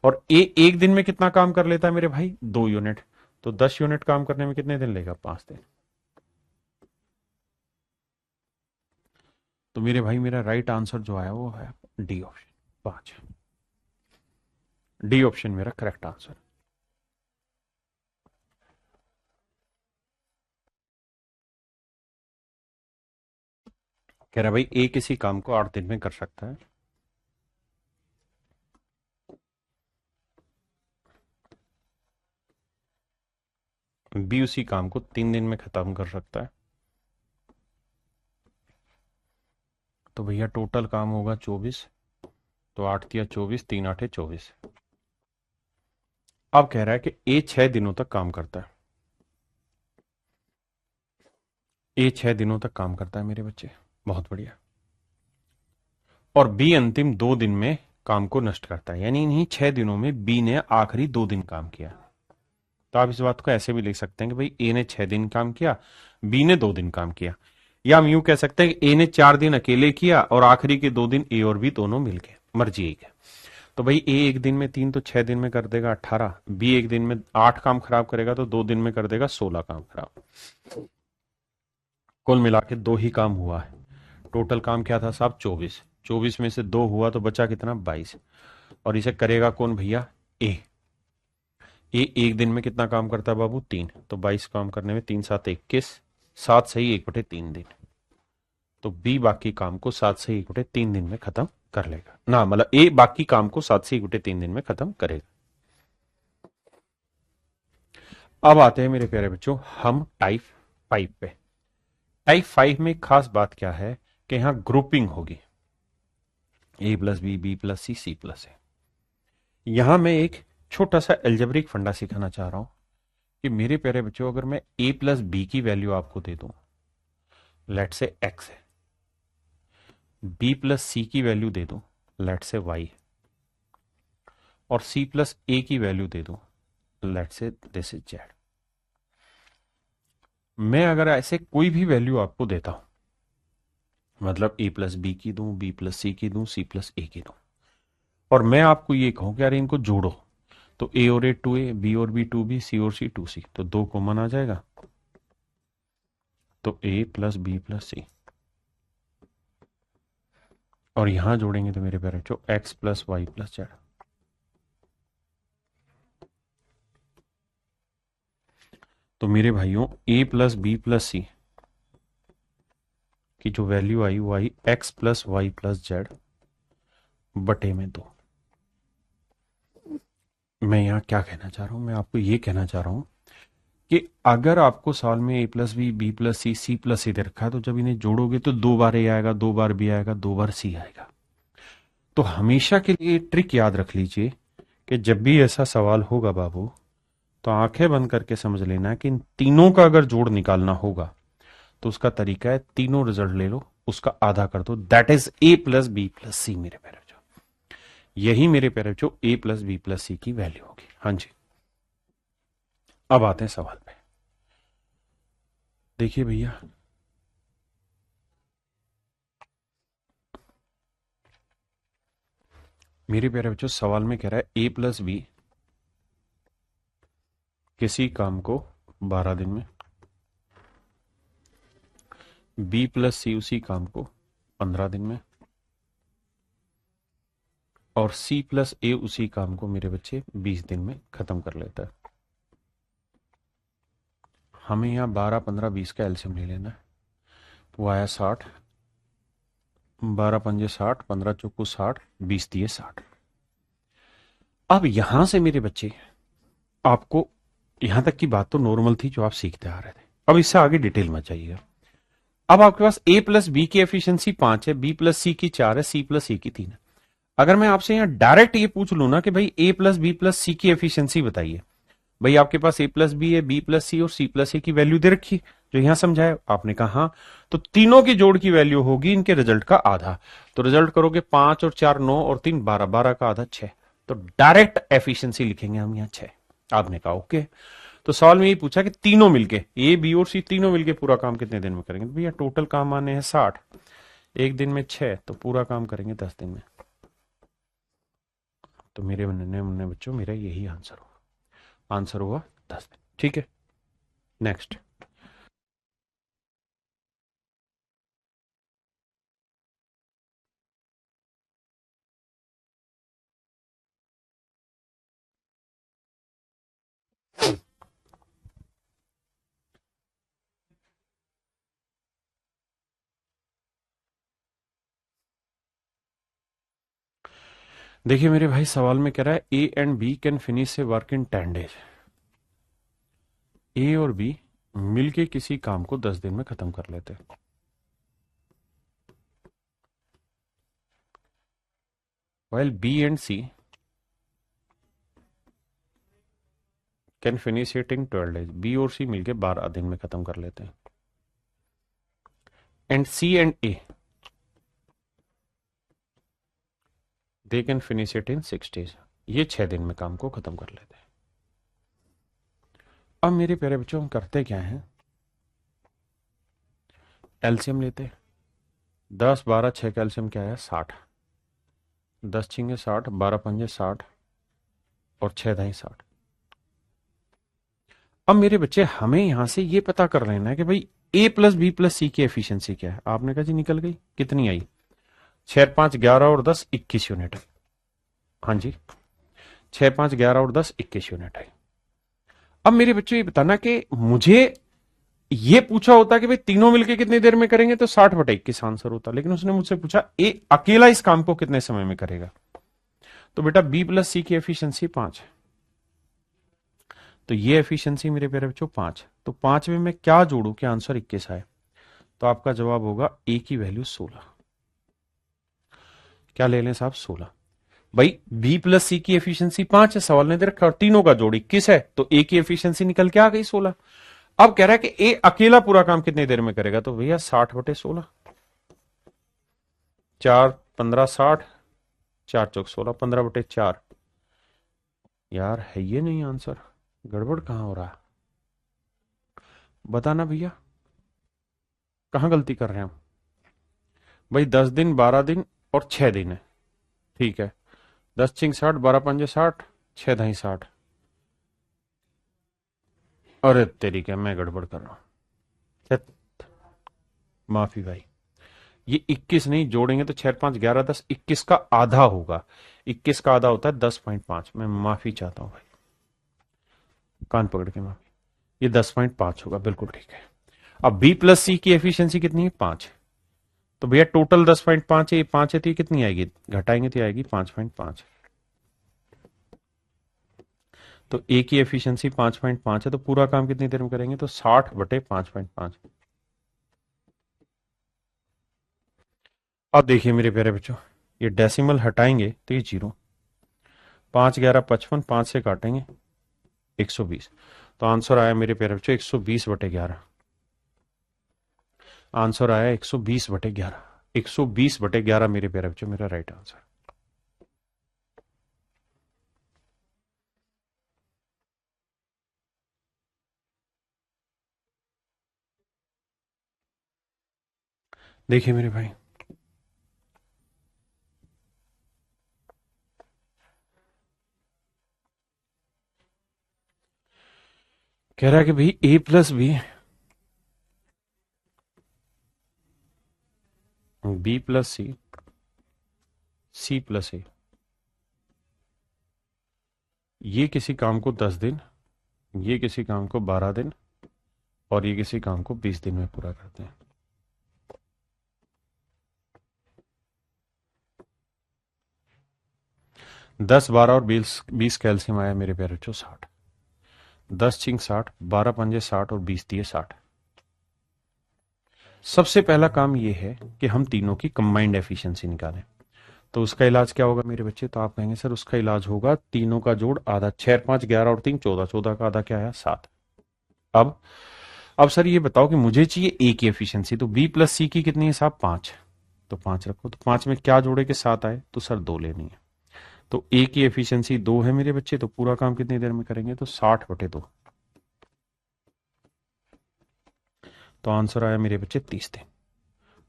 और ए एक दिन में कितना काम कर लेता है मेरे भाई, 2 यूनिट। तो 10 यूनिट काम करने में कितने दिन लेगा, 5 दिन। तो मेरे भाई मेरा राइट आंसर जो आया वो है डी ऑप्शन, 5। डी ऑप्शन मेरा करेक्ट आंसर। कह रहा भाई ए किसी काम को 8 दिन में कर सकता है, बी उसी काम को 3 दिन में खत्म कर सकता है, तो भैया टोटल काम होगा 24, तो 8 × 3 = 24, 3 × 8 = 24। अब कह रहा है कि ए 6 दिनों तक काम करता है, ए 6 दिनों तक काम करता है मेरे बच्चे, बहुत बढ़िया। और बी अंतिम 2 दिन में काम को नष्ट करता है, यानी इन्हीं 6 दिनों में बी ने आखिरी 2 दिन काम किया। तो आप इस बात को ऐसे भी लिख सकते हैं कि भाई ए ने 6 दिन काम किया, बी ने 2 दिन काम किया, या हम यूं कह सकते हैं कि ए ने 4 दिन अकेले किया और आखिरी के 2 दिन ए और बी दोनों मिल गए, मर्जी एक है। तो भाई ए एक दिन में 3, तो 6 दिन में कर देगा 18, बी एक दिन में 8 काम खराब करेगा तो 2 दिन में कर देगा 16 काम खराब। कुल मिला के 2 ही काम हुआ है। टोटल काम क्या था साहब? 24। 24 में से 2 हुआ तो बचा कितना? 22। और इसे करेगा कौन भैया? ए। ए एक दिन में कितना काम करता है बाबू? 3, तो 22 काम करने में 3 7 21, 7 सही 1/3 दिन। तो बी बाकी काम को 7 सही 1/3 दिन में खत्म कर लेगा ना, मतलब ए बाकी काम को 7 से 1/3 दिन में खत्म करेगा। अब आते हैं मेरे प्यारे बच्चों हम टाइप 5 पे। टाइप 5 में खास बात क्या है कि यहां ग्रुपिंग होगी, ए प्लस बी, बी प्लस सी, सी प्लस ए। यहां मैं एक छोटा सा एल्जेब्रिक फंडा सिखाना चाह रहा हूं कि मेरे प्यारे बच्चों अगर मैं ए प्लस बी की वैल्यू आपको दे दूं, लेट से एक्स है, बी प्लस सी की वैल्यू दे दूं, लेट से वाई, और सी प्लस ए की वैल्यू दे दूं, लेट से दिस इज जेड। मैं अगर ऐसे कोई भी वैल्यू आपको देता हूं, मतलब ए प्लस बी की दूं, बी प्लस सी की दूं, सी प्लस ए की दूं, और मैं आपको ये कहूं कि यार इनको जोड़ो, तो ए और ए 2a, बी और बी 2b, सी और सी 2c, तो 2 कॉमन आ जाएगा, तो A plus B plus C. और यहां जोड़ेंगे तो मेरे प्यारे बच्चों X plus Y plus Z. तो मेरे भाइयों A plus B plus C की जो वैल्यू आई वो आई X plus Y plus Z बटे में 2। मैं यहां क्या कहना चाह रहा हूं? मैं आपको ये कहना चाह रहा हूं कि अगर आपको सवाल में ए प्लस बी, बी प्लस सी, सी प्लस ए दे रखा है, तो जब इन्हें जोड़ोगे तो 2 बार ए आएगा, 2 बार बी आएगा, 2 बार सी आएगा। तो हमेशा के लिए ट्रिक याद रख लीजिए कि जब भी ऐसा सवाल होगा बाबू, तो आंखें बंद करके समझ लेना है कि इन तीनों का अगर जोड़ निकालना होगा तो उसका तरीका है तीनों रिजल्ट ले लो, उसका आधा कर दो, that is A plus B plus C. मेरे प्यारे बच्चों, यही मेरे प्यारे बच्चों A plus B plus C की वैल्यू होगी। हाँ जी, अब आते हैं सवाल पे। देखिए भैया, मेरे प्यारे बच्चों सवाल में कह रहा है ए प्लस बी किसी काम को 12 दिन में, बी प्लस सी उसी काम को 15 दिन में, और सी प्लस ए उसी काम को मेरे बच्चे 20 दिन में खत्म कर लेता है। हमें यहां 12 15 20 का एलसीएम ले लेना है, वो आया 60, 12 पंजे 60, 15 चौको 60, 20 दिए 60। अब यहां से मेरे बच्चे आपको, यहां तक की बात तो नॉर्मल थी जो आप सीखते आ रहे थे, अब इससे आगे डिटेल मत जाइएगा। अब आपके पास ए प्लस बी की एफिशिएंसी 5 है, बी प्लस सी की 4 है, सी प्लस ए की 3 है। अगर मैं आपसे यहां डायरेक्ट ये पूछ लू ना कि भाई ए प्लस बी प्लस सी की एफिशिएंसी बताइए, भाई आपके पास ए प्लस बी है, बी प्लस सी और सी प्लस ए की वैल्यू दे रखी जो यहां समझाया आपने कहा हाँ, तो तीनों की जोड़ की वैल्यू होगी इनके रिजल्ट का आधा। तो रिजल्ट करोगे 5 और 4 9 और 3 12, 12 का आधा 6, तो डायरेक्ट एफिशिएंसी लिखेंगे हम यहां 6। आपने कहा ओके। तो सवाल में ये पूछा कि तीनों मिलके ए बी और सी तीनों मिलके पूरा काम कितने दिन में करेंगे? तो भैया टोटल काम आने हैं 60, एक दिन में 6, तो पूरा काम करेंगे 10 दिन में। तो मेरे बनने बच्चों मेरा यही आंसर हुआ, आंसर हुआ 10 दिन। ठीक है, नेक्स्ट। देखिए मेरे भाई, सवाल में कह रहा है A and B can finish a work in 10 days. A और बी मिलके किसी काम को 10 दिन में खत्म कर लेते हैं। While B and C can finish it in 12 days. B और सी मिलके 12 दिन में खत्म कर लेते हैं। And C and A they can finish it in 6 days. ये 6 दिन में काम को खत्म कर लेते हैं। अब मेरे प्यारे बच्चों, हम करते क्या हैं, एलसीएम लेते हैं। 10 12 6 का एलसीएम क्या है, 60। 10 छिंगे 60, 12 पंजे 60 और 6 दाई 60। अब मेरे बच्चे, हमें यहां से ये पता कर लेना है कि भाई ए प्लस बी प्लस सी की एफिशिएंसी क्या है। आपने कहा जी निकल गई, कितनी आई, 6 5 11 और 10 21 यूनिट। हाँ जी, 6 5 11 और 10 21 यूनिट है। अब मेरे बच्चों ये बताना कि मुझे ये पूछा होता कि भाई तीनों मिलके कितनी देर में करेंगे तो 60/21 आंसर होता, लेकिन उसने मुझसे पूछा ए अकेला इस काम को कितने समय में करेगा। तो बेटा बी प्लस सी की एफिशिएंसी 5 है, तो ये एफिशिएंसी मेरे प्यारे बच्चों 5। तो 5 में मैं क्या जोड़ू कि आंसर 21 आए। तो आपका जवाब होगा ए की वैल्यू 16। क्या ले लें साहब, 16। भाई बी प्लस सी की एफिशिएंसी 5 है, सवाल ने दे रखा, और तीनों का जोड़ 21 है, तो ए की एफिशिएंसी निकल के आ गई 16। अब कह रहा है कि ए अकेला पूरा काम कितनी देर में करेगा, तो भैया 60/16। 4 15 60, 4 चौक 16, 15/4। यार है ये नहीं आंसर, गड़बड़ कहां हो रहा है, बताना भैया, कहां गलती कर रहे हैं हम। भाई 10 दिन 12 दिन और 6 दिन है, ठीक है। 10 छिंग 60, 12 पंजे 60, 6 दाई 60। अरे तेरी क्या, मैं गड़बड़ कर रहा हूं, छत, माफी भाई। ये 21 नहीं, जोड़ेंगे तो 6 5 11 10, 21 का आधा होगा। 21 का आधा होता है 10.5। मैं माफी चाहता हूं भाई, कान पकड़ के माफी। ये 10.5 होगा, बिल्कुल ठीक है। अब बी प्लस सी की एफिशिएंसी कितनी है, 5। तो भैया टोटल 10.5 है, ये 5 है, तो ये कितनी आएगी, घटाएंगे तो आएगी 5.5। तो ए की एफिशिएंसी 5.5 है, तो पूरा काम कितनी देर में करेंगे, तो 60/5.5। अब देखिए मेरे प्यारे बच्चों, ये डेसिमल हटाएंगे तो ये 0। 5 11 55, 5 से काटेंगे 120। तो आंसर आया मेरे प्यारे बच्चों 120/11। आंसर आया 120/11। 120/11 मेरे प्यारे बच्चों मेरा राइट आंसर। देखिए मेरे भाई, कह रहा है कि भाई ए प्लस बी प्लस सी, सी प्लस ए, ये किसी काम को 10 दिन, ये किसी काम को 12 दिन और ये किसी काम को 20 दिन में पूरा करते हैं। 10 12 और 20 कैल्शियम आया मेरे प्यारे बच्चों 60। 10 छिंग 60, 12 पंजे 60 और 20 दिए 60। सबसे पहला काम यह है कि हम तीनों की कंबाइंड एफिशिएंसी निकालें। तो उसका इलाज क्या होगा मेरे बच्चे, तो आप कहेंगे सर उसका इलाज होगा तीनों का जोड़ आधा। 6 5 11 और 3 14, 14 का आधा क्या है, 7। अब अब सर ये बताओ कि मुझे चाहिए ए की एफिशिएंसी, तो बी प्लस सी की कितनी है साहब, 5। तो 5 रखो, तो 5 में क्या जोड़े के 7 आए, तो सर 2 लेनी है। तो ए की एफिशिएंसी 2 है मेरे बच्चे, तो पूरा काम कितनी देर में करेंगे, तो 60/2। तो आंसर आया मेरे बच्चे 30 दिन।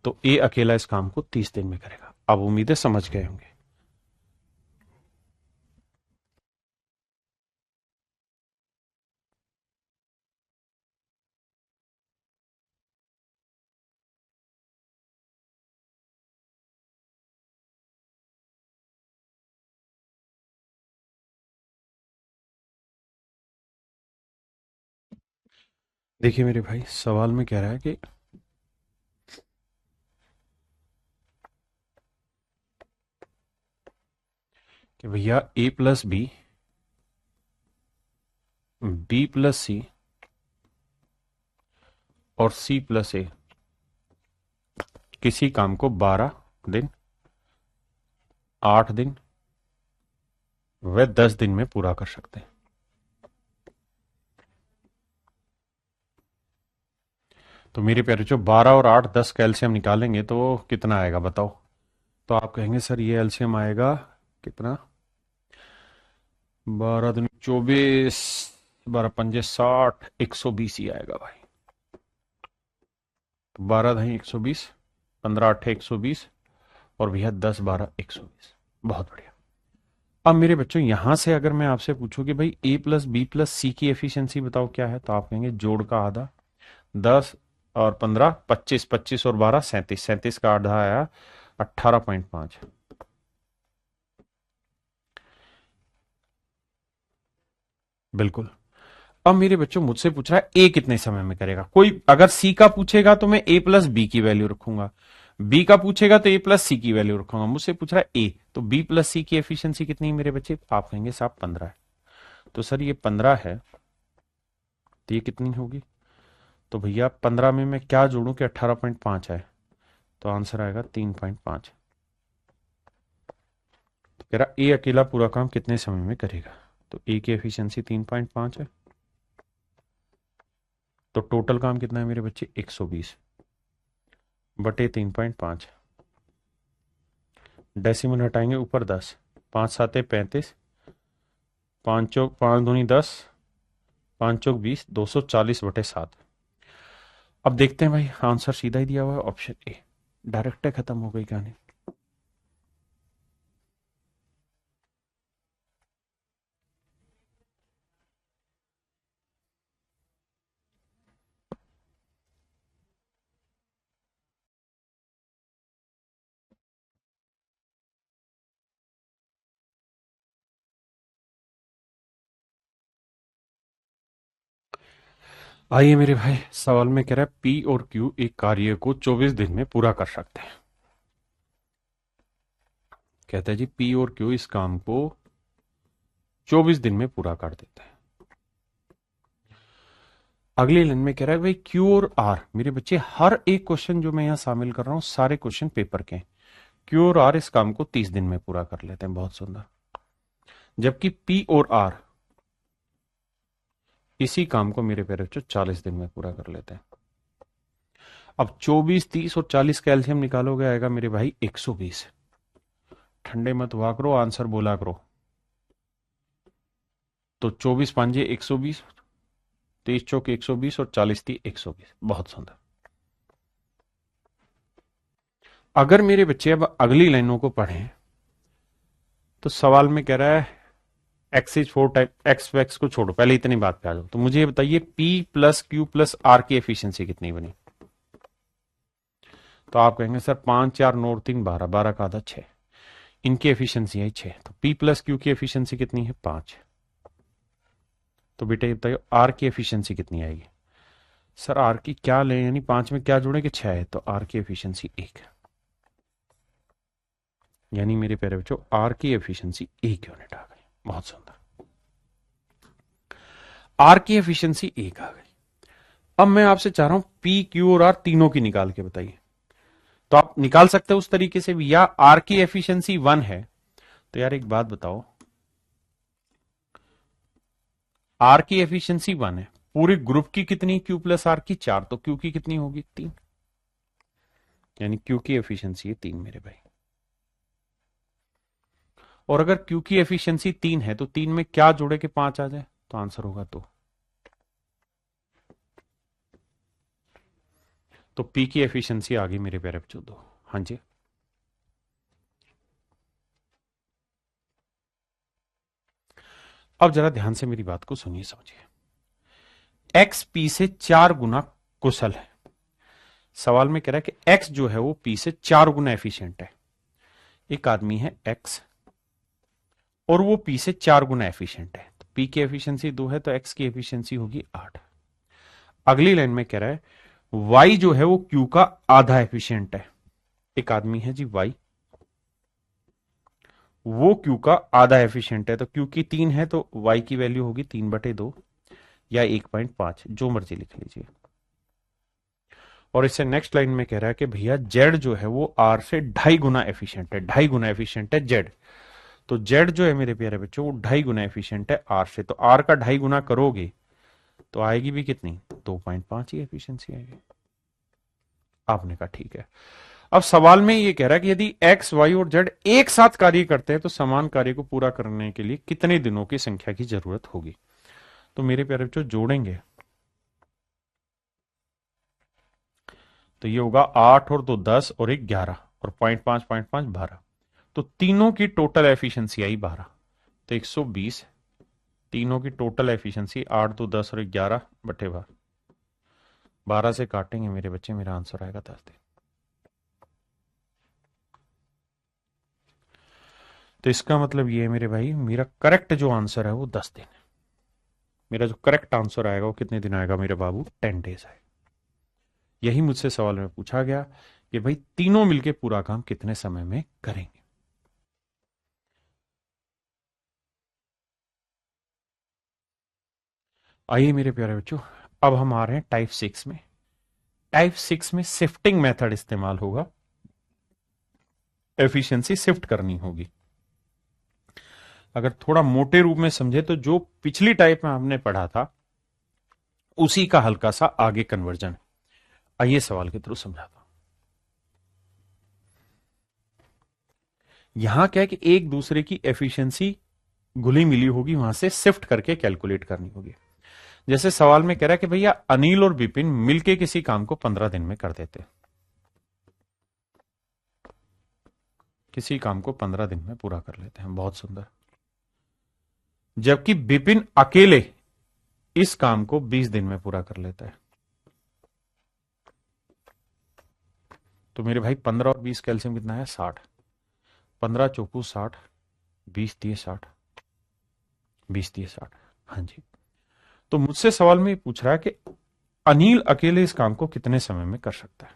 तो ए अकेला इस काम को 30 दिन में करेगा। अब उम्मीद है समझ गए होंगे। देखिए मेरे भाई, सवाल में कह रहा है कि भैया ए plus B, B plus C और सी प्लस ए किसी काम को 12 दिन, 8 दिन व 10 दिन में पूरा कर सकते हैं। तो मेरे प्यारे जो 12 और 8 10 का एलसीएम निकालेंगे तो कितना आएगा बताओ। तो आप कहेंगे सर ये एलसीएम आएगा कितना, 12 दिन 24, 12 पंजे 60, 120 ही आएगा भाई। तो 12 दही 120, 15 8 120 और भैया 10 12 120। बहुत बढ़िया। अब मेरे बच्चों यहां से अगर मैं आपसे पूछूं कि भाई ए प्लस बी प्लस सी की एफिशिएंसी बताओ क्या है, तो आप कहेंगे जोड़ का आधा, 10 और 15 25, 25 और 12 37, 37 का आधा आया 18.5। बिल्कुल। अब मेरे बच्चों मुझसे पूछ रहा है ए कितने समय में करेगा। कोई अगर सी का पूछेगा तो मैं ए प्लस बी की वैल्यू रखूंगा, बी का पूछेगा तो ए प्लस सी की वैल्यू रखूंगा। मुझसे पूछ रहा है ए, तो बी प्लस सी की एफिशिएंसी कितनी है मेरे बच्चे, आप कहेंगे साहब 15 है। तो सर ये 15 है तो ये कितनी होगी, तो भैया 15 में मैं क्या जोड़ूं कि 18.5 है, तो आंसर आएगा 3.5। तो कह रहा ए अकेला पूरा काम कितने समय में करेगा, तो ए की एफिशिएंसी 3.5 है। तो टोटल काम कितना है मेरे बच्चे, 120 बटे 3.5। डेसिमल हटाएंगे ऊपर 10, 5 7 35, 5 चौक 5 दूनी 10, 5 चौक 20, 240 बटे 7। अब देखते हैं भाई आंसर सीधा ही दिया हुआ है ऑप्शन ए, डायरेक्ट है, खत्म हो गई कहानी। आइए मेरे भाई, सवाल में कह रहा है पी और क्यू एक कार्य को 24 दिन में पूरा कर सकते हैं। कहता है जी पी और क्यू इस काम को 24 दिन में पूरा कर देते हैं। अगली लाइन में कह रहा है भाई क्यू और आर, मेरे बच्चे हर एक क्वेश्चन जो मैं यहां शामिल कर रहा हूं सारे क्वेश्चन पेपर के, क्यू और आर इस काम को 30 दिन में पूरा कर लेते हैं। बहुत सुंदर। जबकि पी और आर इसी काम को मेरे प्यारे बच्चों 40 दिन में पूरा कर लेते हैं। अब 24 30 और 40 का एलसीएम निकालोगे आएगा मेरे भाई 120। ठंडे मत हुआ करो, आंसर बोला करो। तो 24 पांजे 120, 23 चौक 120 और 40 थी 120। बहुत सुंदर। अगर मेरे बच्चे अब अगली लाइनों को पढ़ें तो सवाल में कह रहा है x is 4 type x wax को छोड़ो, पहले इतनी बात पे आ जाओ। तो मुझे ये बताइए P plus Q plus R की एफिशिएंसी कितनी बनी। तो आप कहेंगे सर 5 4 9 3 12, 12 का आधा 6, इनकी एफिशिएंसी है 6। तो पी प्लस क्यू की एफिशिएंसी कितनी है 5। तो बेटा ये बताइए आर की एफिशिएंसी कितनी आएगी। सर आर की क्या लें, यानी 5 में क्या जोड़े कि 6 है, तो आर की एफिशिएंसी 1 है। यानी मेरे प्यारे बच्चों आर की एफिशिएंसी 1 यूनिट आ गई। बहुत सुंदर। आर की एफिशिएंसी 1 आ गई। अब मैं आपसे चाह रहा हूं पी क्यू और आर तीनों की निकाल के बताइए। तो आप निकाल सकते हो उस तरीके से भी, या आर की एफिशिएंसी 1 है तो यार एक बात बताओ, आर की एफिशिएंसी 1 है, पूरे ग्रुप की कितनी, क्यू प्लस आर की 4, तो क्यू की कितनी होगी 3, यानी क्यू की एफिशिएंसी है 3 मेरे भाई। और अगर क्यू की एफिशिएंसी 3 है तो 3 में क्या जोड़े के 5 आ जाए, तो आंसर होगा 2। तो पी की एफिशिएंसी आ गई मेरे प्यारे बच्चों 2। हाँ जी। अब जरा ध्यान से मेरी बात को सुनिए समझिए। एक्स पी से 4 गुना कुशल है। सवाल में कह रहा है कि एक्स जो है वो पी से 4 गुना एफिशिएंट है। एक आदमी है एक्स और वो पी से 4 गुना एफिशिएंट है। तो पी की एफिशिएंसी 2 है तो एक्स की एफिशिएंसी होगी 8। अगली लाइन में कह रहा है वाई जो है वो क्यू का आधा एफिशिएंट है। एक आदमी है जी वाई, वो क्यू का आधा एफिशिएंट है। तो क्यू की 3 है तो वाई की वैल्यू होगी 3/2 या 1.5, जो मर्जी लिख लीजिए। और इससे नेक्स्ट लाइन में कह रहा है कि भैया जेड जो है वो आर से 2.5 गुना एफिशिएंट है, 2.5 गुना एफिशिएंट है जेड। तो जेड जो है मेरे प्यारे बच्चों वो 2.5 गुना एफिशिएंट है आर से। तो आर का 2.5 गुना करोगे तो आएगी भी कितनी, 2.5 ही एफिशिएंसी आएगी। आपने कहा ठीक है। अब सवाल में ये कह रहा है कि यदि एक्स वाई और जेड एक साथ कार्य करते हैं तो समान कार्य को पूरा करने के लिए कितने दिनों की संख्या की जरूरत होगी। तो मेरे प्यारे बच्चों जोड़ेंगे तो ये होगा 8 और 2 10 और 1 11 और 0.5 12। तो तीनों की टोटल एफिशिएंसी आई 12, तो 120। तीनों की टोटल एफिशिएंसी 8 2 10 और 11/12, 12 से काटेंगे मेरे बच्चे, मेरा आंसर आएगा 10 दिन। तो इसका मतलब ये है मेरे भाई, मेरा करेक्ट जो आंसर है वो 10 दिन है। मेरा जो करेक्ट आंसर आएगा वो कितने दिन आएगा मेरे बाबू, 10 डेज आएगा। यही मुझसे सवाल में पूछा गया कि भाई तीनों मिलके पूरा काम कितने समय में करेंगे। आइए मेरे प्यारे बच्चों, अब हम आ रहे हैं टाइप 6 में। टाइप 6 में शिफ्टिंग मेथड इस्तेमाल होगा, एफिशिएंसी शिफ्ट करनी होगी। अगर थोड़ा मोटे रूप में समझे तो जो पिछली टाइप में हमने पढ़ा था उसी का हल्का सा आगे कन्वर्जन। आइए सवाल के थ्रू समझाता हूं। यहां क्या है कि एक दूसरे की एफिशिएंसी घुली मिली होगी, वहां से शिफ्ट करके कैलकुलेट करनी होगी। जैसे सवाल में कह रहा है कि भैया अनिल और विपिन मिलके किसी काम को 15 दिन में कर देते हैं, किसी काम को 15 दिन में पूरा कर लेते हैं, बहुत सुंदर। जबकि विपिन अकेले इस काम को 20 दिन में पूरा कर लेता है। तो मेरे भाई 15 और 20 कैल्सियम कितना है, 60। 15 चौकू 60, 20 दिए 60, 20 दिए 60। हाँ जी। तो मुझसे सवाल में पूछ रहा है कि अनिल अकेले इस काम को कितने समय में कर सकता है।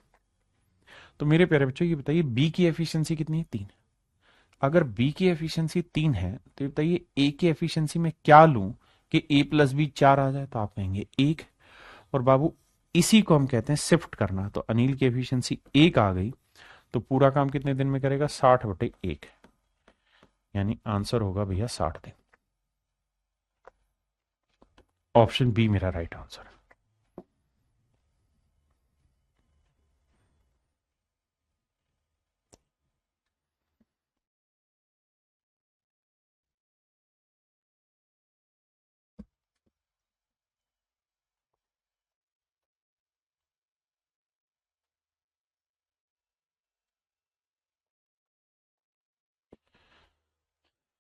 तो मेरे प्यारे बच्चों ये बताइए बी की एफिशिएंसी कितनी है, 3। अगर बी की एफिशिएंसी 3 है तो बताइए ए की एफिशिएंसी में क्या लूं कि ए प्लस बी 4 आ जाए। तो आप कहेंगे 1। और बाबू इसी को हम कहते हैं शिफ्ट करना। तो अनिल की एफिशिएंसी 1 आ गई तो पूरा काम कितने दिन में करेगा, 60/1, यानी आंसर होगा भैया 60 दिन। ऑप्शन बी मेरा राइट आंसर है।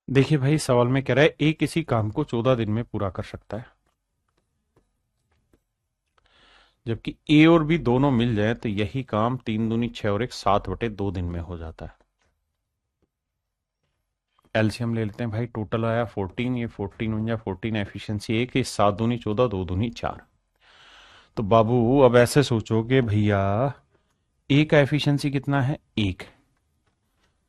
देखिए भाई सवाल में कह रहा है ए किसी काम को 14 दिन में पूरा कर सकता है, जबकि ए और बी दोनों मिल जाए तो यही काम 3 दूनी 6 और 1 7/2 दिन में हो जाता है। एलसीएम ले लेते हैं भाई, टोटल आया 14, ये 14 बन जाए 14, एफिशिएंसी 1, ये 7 दूनी 14, 2 दूनी 4। तो बाबू अब ऐसे सोचोगे भैया ए का एफिशिएंसी कितना है, 1।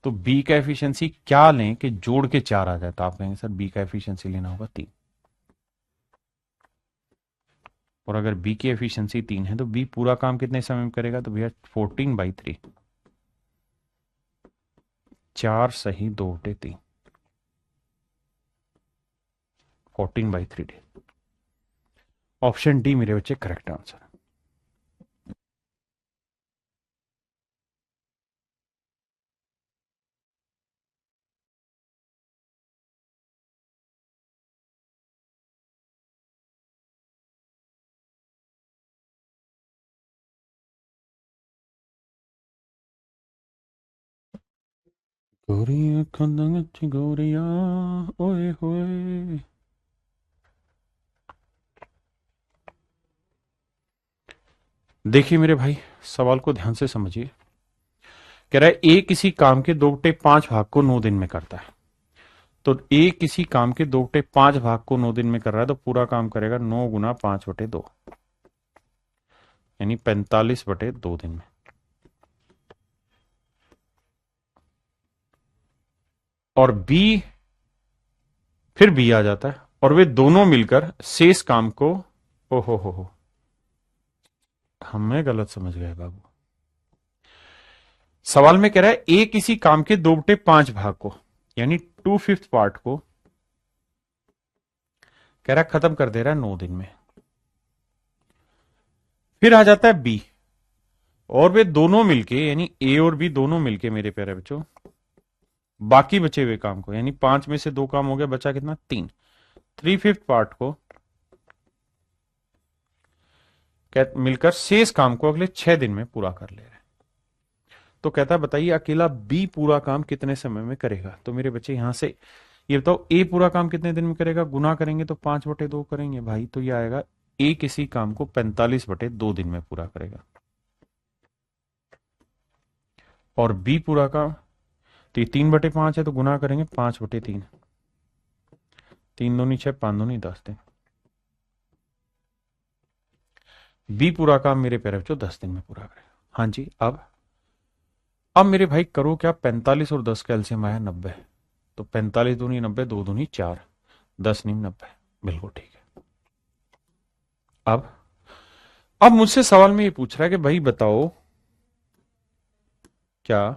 तो बी का एफिशिएंसी क्या लें कि जोड़ के 4 आ जाए। तो आप कहेंगे सर बी का एफिशिएंसी लेना होगा 3। और अगर बी की एफिशिएंसी 3 है तो बी पूरा काम कितने समय में करेगा। तो भैया 14/3, 4 सही 2/3, 14/3 डे। ऑप्शन डी मेरे बच्चे करेक्ट आंसर। गोरिया खंदंग गोरिया, ओए होए। देखिए मेरे भाई सवाल को ध्यान से समझिए। कह रहा है ए किसी काम के 2/5 भाग को 9 दिन में करता है। तो ए किसी काम के 2/5 भाग को 9 दिन में कर रहा है तो पूरा काम करेगा 9 गुना 5/2, यानी 45/2 दिन में। और बी, फिर बी आ जाता है, और वे दोनों मिलकर शेष काम को, ओ हो, हमें गलत समझ गए बाबू। सवाल में कह रहा है ए किसी काम के 2/5 भाग को, यानी 2/5 पार्ट को कह रहा है खत्म कर दे रहा है 9 दिन में। फिर आ जाता है बी, और वे दोनों मिलके, यानी ए और बी दोनों मिलके मेरे प्यारे बच्चों, बाकी बचे हुए काम को, यानी 5 में से 2 काम हो गया, बचा कितना, 3, 3/5 पार्ट को मिलकर शेष काम को अगले 6 दिन में पूरा कर ले रहे हैं। तो कहता है बताइए अकेला बी पूरा काम कितने समय में करेगा। तो मेरे बच्चे यहां से ये बताओ, ए पूरा काम कितने दिन में करेगा, गुना करेंगे तो 5/2 करेंगे भाई, तो ये आएगा ए किसी काम को 45/2 दिन में पूरा करेगा। और बी पूरा काम, तो ये 3/5 है, तो गुना करेंगे 5/3, 3 दूनी 6, 5 दूनी 10 दिन। बी पूरा काम मेरे प्यारे बच्चों 10 दिन में पूरा करेगा। हाँ जी, अब मेरे भाई करो क्या, 45 और 10 का एलसीएम आया 90, तो 45 दूनी 90, 2 दूनी 4, 10 नीम 90, बिल्कुल ठीक है। अब मुझसे सवाल में ये पूछ रहा है कि भाई बताओ क्या,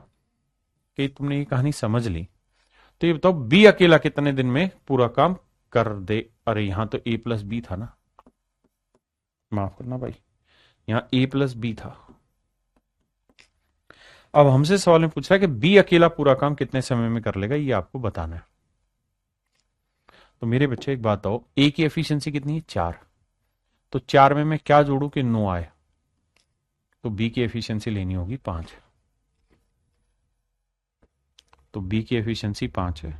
कि तुमने ये कहानी समझ ली, तो ये बताओ बी अकेला कितने दिन में पूरा काम कर दे। अरे यहां तो ए प्लस बी था ना, माफ करना भाई, यहां ए प्लस बी था। अब हमसे सवाल में पूछ रहा है कि बी अकेला पूरा काम कितने समय में कर लेगा, ये आपको बताना है। तो मेरे बच्चे एक बात बताओ, ए की एफिशिएंसी कितनी है, 4, तो 4 में मैं क्या जोड़ू कि 9 आए, तो बी की एफिशिएंसी लेनी होगी 5, तो बी की एफिशिएंसी 5 है,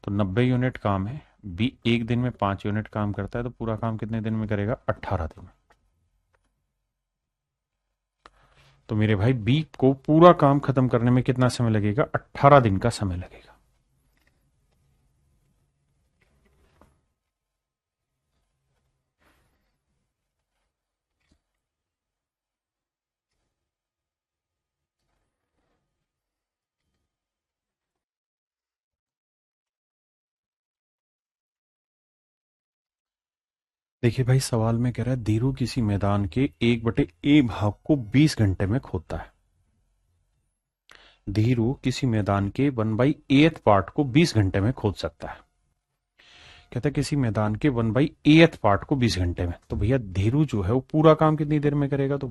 तो 90 यूनिट काम है, बी एक दिन में 5 यूनिट काम करता है, तो पूरा काम कितने दिन में करेगा, 18 दिन में। तो मेरे भाई बी को पूरा काम खत्म करने में कितना समय लगेगा, 18 दिन का समय लगेगा। देखिए भाई, सवाल में कह रहा है धीरू किसी मैदान के 1/a भाग को 20 घंटे में खोदता है। धीरू किसी मैदान के 1/8 पार्ट को 20 घंटे में खोद सकता है। कहता है किसी मैदान के 1/8 पार्ट को 20 घंटे में, तो भैया धीरू जो है वो पूरा काम कितनी देर में करेगा, तो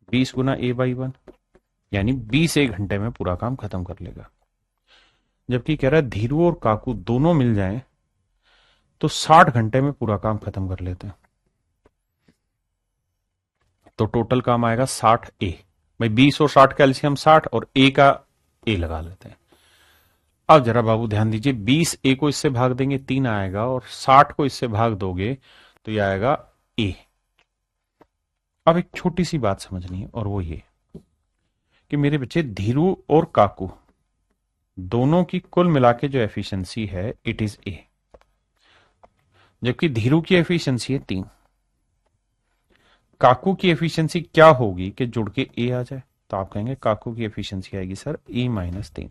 20 गुना a/1, यानी 20 एक घंटे में पूरा काम खत्म कर लेगा। जबकि कह रहा है धीरू और काकू दोनों मिल जाएं तो 60 घंटे में पूरा काम खत्म कर लेते हैं। तो टोटल काम आएगा 60 ए, भाई 20 और 60 का एलसीएम 60, और ए का ए लगा लेते हैं। अब जरा बाबू ध्यान दीजिए, 20 ए को इससे भाग देंगे 3 आएगा, और 60 को इससे भाग दोगे तो ये आएगा ए। अब एक छोटी सी बात समझनी है, और वो ये कि मेरे बच्चे धीरू और काकू दोनों की कुल मिला के जो एफिशिएंसी है इट इज ए, जबकि धीरू की एफिशिएंसी है 3। काकू की एफिशिएंसी क्या होगी कि जुड़ के ए आ जाए, तो आप कहेंगे काकू की एफिशिएंसी आएगी सर E-3।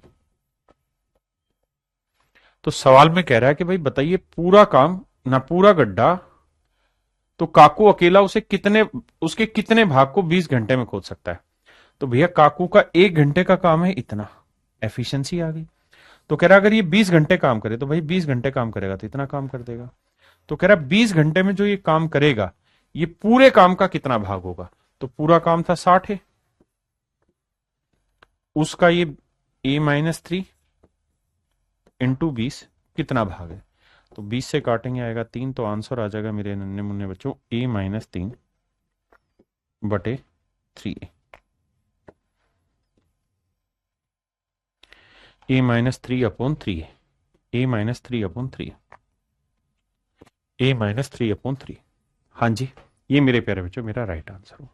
तो सवाल में कह रहा है कि भाई बताइए पूरा काम ना पूरा गड्ढा, तो काकू अकेला उसे कितने, उसके कितने भाग को 20 घंटे में खोद सकता है। तो भैया काकू का 1 घंटे का काम है इतना, एफिशिएंसी आ गई। तो कह रहा अगर ये 20 घंटे काम करे, तो भाई 20 घंटे काम करेगा तो इतना काम कर देगा। तो कह रहा 20 घंटे में जो ये काम करेगा, ये पूरे काम का कितना भाग होगा। तो पूरा काम था 60 है, उसका ये A-3 इंटू 20 कितना भाग है, तो 20 से काटेंगे आएगा 3, तो आंसर आ जाएगा मेरे नन्हे मुन्ने बच्चों A-3/3। A-3/3 है, A-3/3, A-3/3। हाँ जी, ये मेरे प्यारे बच्चों मेरा राइट आंसर हो।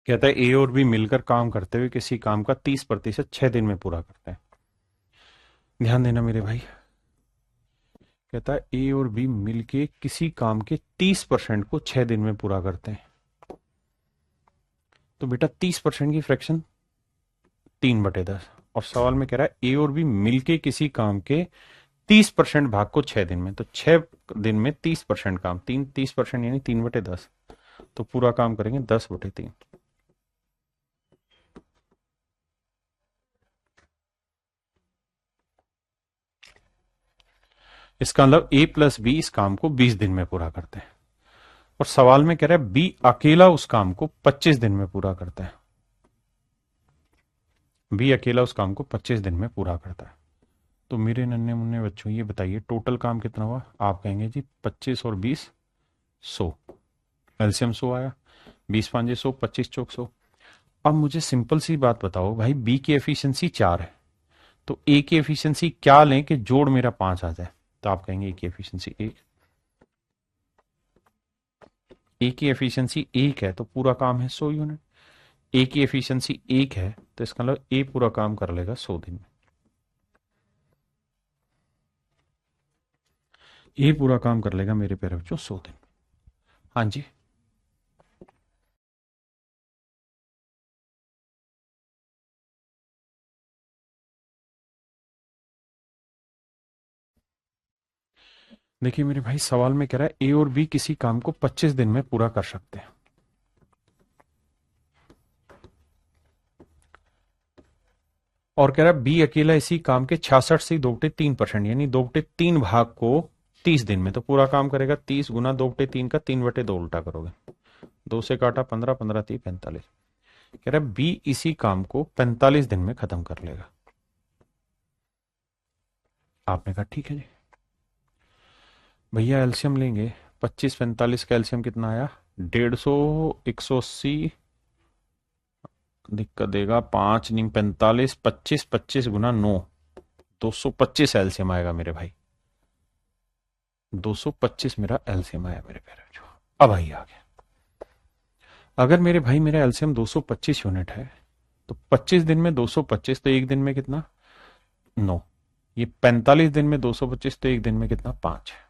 कहता है ए और बी मिलकर काम करते हुए किसी काम का 30% 6 दिन में पूरा करते हैं। ध्यान देना मेरे भाई। कहता है ए और बी मिलके किसी काम के 30% को 6 दिन में पूरा करते हैं। तो बेटा 30% की फ्रैक्शन 3/10। और सवाल में कह रहा है ए और बी मिलके किसी काम के 30% भाग को 6 दिन में। तो 6 दिन में 30% काम, 30% यानी 3/10। तो पूरा काम करेंगे 10/3। इसका मतलब ए प्लस बी इस काम को 20 दिन में पूरा करते हैं। और सवाल में कह रहा है बी अकेला उस काम को 25 दिन में पूरा करता है। बी अकेला उस काम को 25 दिन में पूरा करता है। तो मेरे नन्हे मुन्ने बच्चों ये बताइए टोटल काम कितना हुआ। आप कहेंगे जी 25 और 20 100। एलसीएम 100 आया। 20 5 100, 25 चौक 100। अब मुझे सिंपल सी बात बताओ भाई, बी की एफिशिएंसी 4 है तो ए की एफिशिएंसी क्या लें कि जोड़ मेरा 5 आ जाए। तो आप कहेंगे ए की एफिशिएंसी 1। ए की एफिशिएंसी 1 है तो पूरा काम है 100 यूनिट। ए की एफिशिएंसी 1 है तो इसका मतलब ए पूरा काम कर लेगा 100 दिन में। ए पूरा काम कर लेगा मेरे प्यारे बच्चों 100 दिन। हाँ जी। देखिए मेरे भाई सवाल में कह रहा है ए और बी किसी काम को 25 दिन में पूरा कर सकते हैं। और कह रहा है बी अकेला इसी काम के 66 से 2/3% यानी 2/3 भाग को 30 दिन में। तो पूरा काम करेगा 30 गुना 2/3 का 3/2 उल्टा करोगे। 2 से काटा 15, 15 3 45। कह रहा है बी इसी काम को 45 दिन में खत्म कर लेगा। आपने कहा ठीक है जी। भैया एल्शियम लेंगे। 25 45 का एल्शियम कितना आया 150, 180। दिक्कत देगा 5 नहीं 45, 25 25 गुना 9 225 एल्शियम आएगा मेरे भाई। 225 मेरा एल्शियम आया मेरे प्यारे जो। अब आई आ गया। अगर मेरे भाई मेरा एल्शियम 225 यूनिट है तो 25 दिन में 225 तो एक दिन में कितना 9। ये 45 दिन में 225 तो एक दिन में कितना 5 है।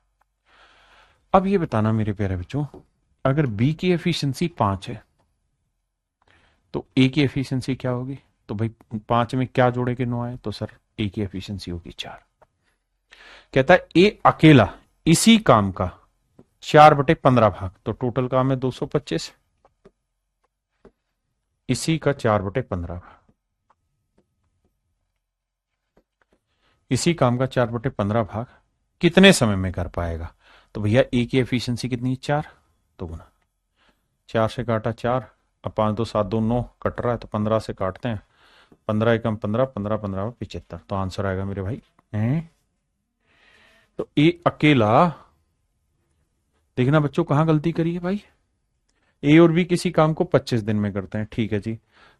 अब ये बताना मेरे प्यारे बच्चों, अगर बी की एफिशिएंसी 5 है तो ए की एफिशिएंसी क्या होगी। तो भाई 5 में क्या जोड़े के 9 आए तो सर ए की एफिशिएंसी होगी 4। कहता है ए अकेला इसी काम का 4/15 भाग। तो टोटल काम है 225, इसी का 4/15 भाग। इसी काम का 4/15 भाग कितने समय में कर पाएगा। तो भैया ए की एफिशिएंसी कितनी है 4। तो गुना 4 से काटा 4। अब 5 2 7 2 9 कट रहा है तो 15 से काटते हैं। 15 एकम 15, 15 15 75। तो आंसर आएगा मेरे भाई तो ए अकेला। देखना बच्चों कहां गलती करी है भाई। ए और बी किसी काम को 25 दिन में करते हैं ठीक है जी।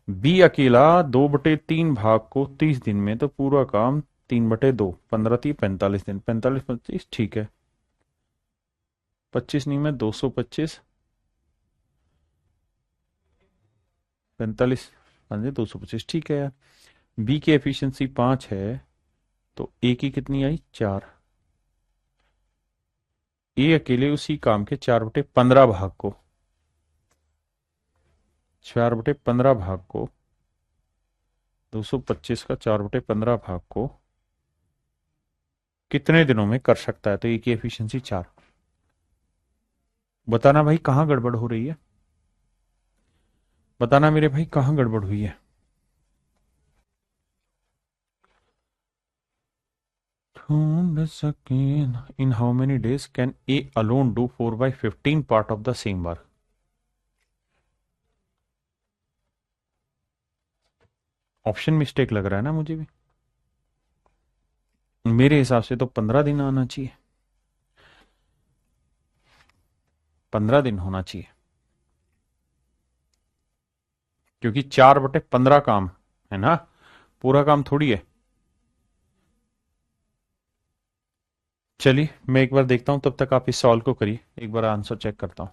बी अकेला 2/3 भाग को 30 दिन में तो पूरा काम 3/2 15 30 45 दिन 45 25 ठीक है। 25 नहीं में 225 45 हाँ जी 225 ठीक है यार। बी की एफिशिएंसी 5 है तो ए की कितनी आई 4। ए अकेले उसी काम के 4/15 भाग को 4/15 भाग को 225 का 4/15 भाग को कितने दिनों में कर सकता है। तो ए की एफिशिएंसी 4। बताना भाई कहां गड़बड़ हो रही है। बताना मेरे भाई कहां गड़बड़ हुई है। ढूंढ सके इन how many days can A alone do 4/15 part of the same work. Option mistake लग रहा है ना मुझे भी। मेरे हिसाब से तो 15 दिन आना चाहिए। 15 दिन होना चाहिए क्योंकि 4/15 काम है ना, पूरा काम थोड़ी है। चलिए मैं एक बार देखता हूं, तब तक आप इस सवाल को करिए, एक बार आंसर चेक करता हूं।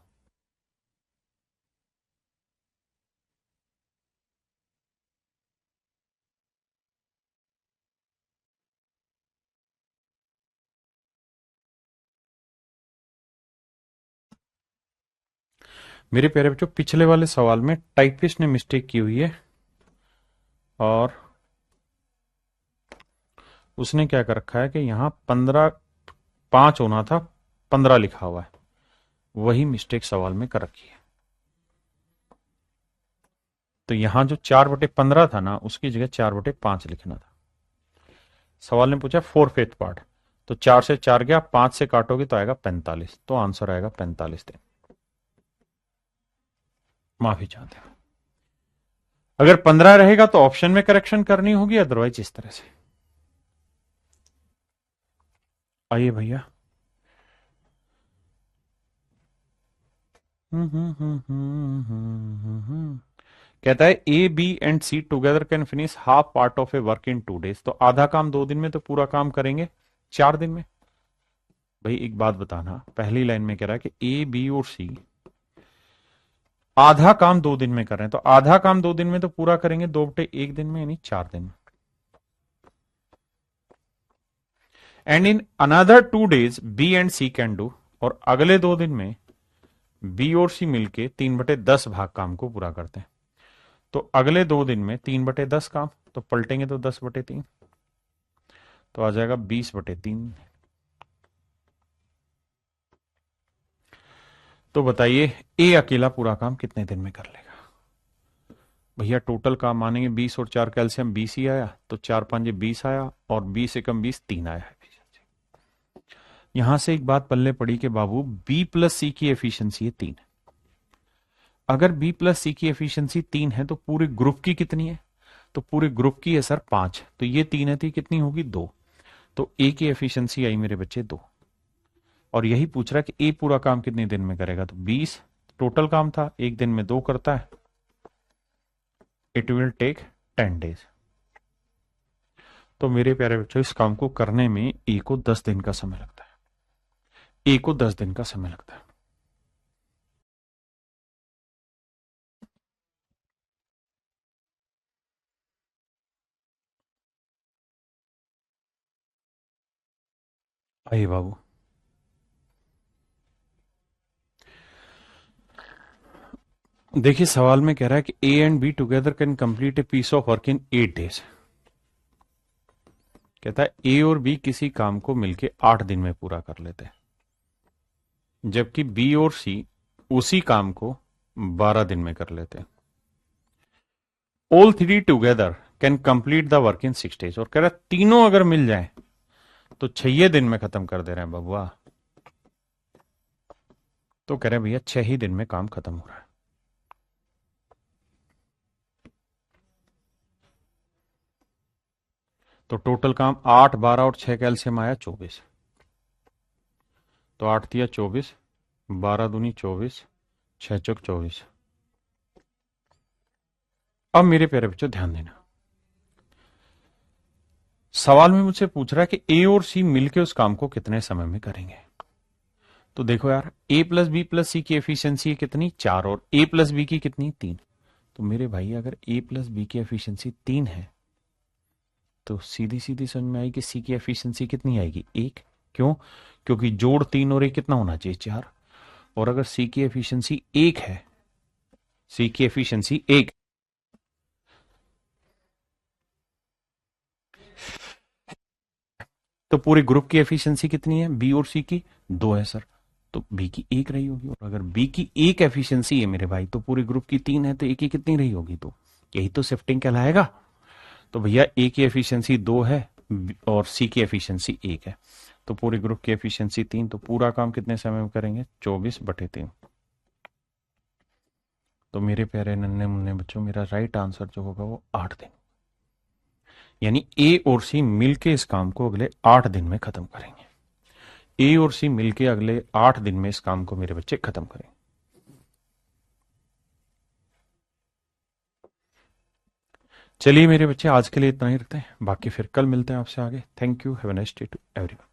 मेरे प्यारे बच्चों, पिछले वाले सवाल में टाइपिस्ट ने मिस्टेक की हुई है और उसने क्या कर रखा है कि यहां 15 5 होना था, 15 लिखा हुआ है। वही मिस्टेक सवाल में कर रखी है। तो यहां जो 4/15 था ना, उसकी जगह 4/5 लिखना था। सवाल ने पूछा 4/5 पार्ट, तो 4 से 4 गया, 5 से काटोगे तो आएगा 45, तो आंसर आएगा 45 दिन। माफी चाहते हैं। अगर 15 रहेगा तो ऑप्शन में करेक्शन करनी होगी, अदरवाइज इस तरह से। आइए भैया। कहता है A B and C together can finish half part of a work in 2 days। तो आधा काम 2 दिन में, तो पूरा काम करेंगे 4 दिन में। भाई एक बात बताना, पहली लाइन में कह रहा है कि ए बी और सी आधा काम 2 दिन में कर रहे हैं, तो आधा काम 2 दिन में तो पूरा करेंगे 2/1 दिन में, यानी 4 दिन में। And in another 2 days B and C can do, और अगले 2 दिन में बी और सी मिलके 3/10 भाग काम को पूरा करते हैं। तो अगले 2 दिन में 3/10 काम, तो पलटेंगे तो 10/3, तो आ जाएगा 20/3। तो बताइए ए अकेला पूरा काम कितने दिन में कर लेगा? भैया टोटल काम मानेंगे 20 और 4 कैल्शियम 20 ही आया, तो 4×5 20 आया, और 20 एकम 20 3 आया है। यहां से एक बात पल्ले पड़ी कि बाबू बी प्लस सी की एफिशिएंसी है 3। अगर बी प्लस सी की एफिशिएंसी 3 है तो पूरे ग्रुप की कितनी है? तो पूरे ग्रुप की है सर 5, तो ये 3 है, थी कितनी होगी 2। तो ए की एफिशिएंसी आई मेरे बच्चे 2। और यही पूछ रहा है कि ए पूरा काम कितने दिन में करेगा, तो 20 टोटल काम था, एक दिन में 2 करता है, इट विल टेक 10 days। तो मेरे प्यारे बच्चों, इस काम को करने में ए को 10 दिन का समय लगता है। ए को 10 दिन का समय लगता है। आइए बाबू। देखिए सवाल में कह रहा है कि A and B together can complete a piece of work in 8 days। कहता है ए और बी किसी काम को मिलके 8 दिन में पूरा कर लेते हैं, जबकि बी और सी उसी काम को 12 दिन में कर लेते हैं। All three together can complete the work in 6 days। और कह रहा है तीनों अगर मिल जाए तो 6 दिन में खत्म कर दे रहे हैं बबुआ। तो कह रहे हैं भैया 6 ही दिन में काम खत्म हो रहा है। तो टोटल काम 8, 12 और 6 कैल्शियम आया 24। तो 8 दिया 24, 12 दूनी 24, 6 चौक 24। अब मेरे प्यारे बच्चों ध्यान देना, सवाल में मुझसे पूछ रहा है कि ए और सी मिलकर उस काम को कितने समय में करेंगे। तो देखो यार, ए प्लस बी प्लस सी की एफिशिएंसी कितनी 4, और ए प्लस बी की कितनी 3। तो मेरे भाई अगर ए प्लस बी की एफिशिएंसी 3 है, तो सीधी सीधी समझ में आई कि सी की एफिशिएंसी कितनी आएगी 1। क्यों? क्योंकि जोड़ 3 और 1 कितना होना चाहिए 4। और अगर सी की एफिशिएंसी 1 है, सी की एफिशिएंसी 1, तो पूरे ग्रुप की एफिशिएंसी कितनी है बी और सी की 2 है सर, तो बी की 1 रही होगी। और अगर बी की 1 एफिशिएंसी है मेरे भाई, तो पूरे ग्रुप की 3 है, तो ए की कितनी रही होगी 2। यही तो शिफ्टिंग कहलाएगा। तो भैया ए की एफिशिएंसी 2 है और सी की एफिशिएंसी 1 है, तो पूरे ग्रुप की एफिशिएंसी 3, तो पूरा काम कितने समय में करेंगे 24/3। तो मेरे प्यारे नन्हे मुन्ने बच्चों, मेरा राइट आंसर जो होगा वो 8 दिन, यानी ए और सी मिलके इस काम को अगले 8 दिन में खत्म करेंगे। ए और सी मिलके अगले 8 दिन में इस काम को मेरे बच्चे खत्म करेंगे। चलिए मेरे बच्चे, आज के लिए इतना ही रखते हैं, बाकी फिर कल मिलते हैं आपसे आगे। Thank you, have a nice day to everyone.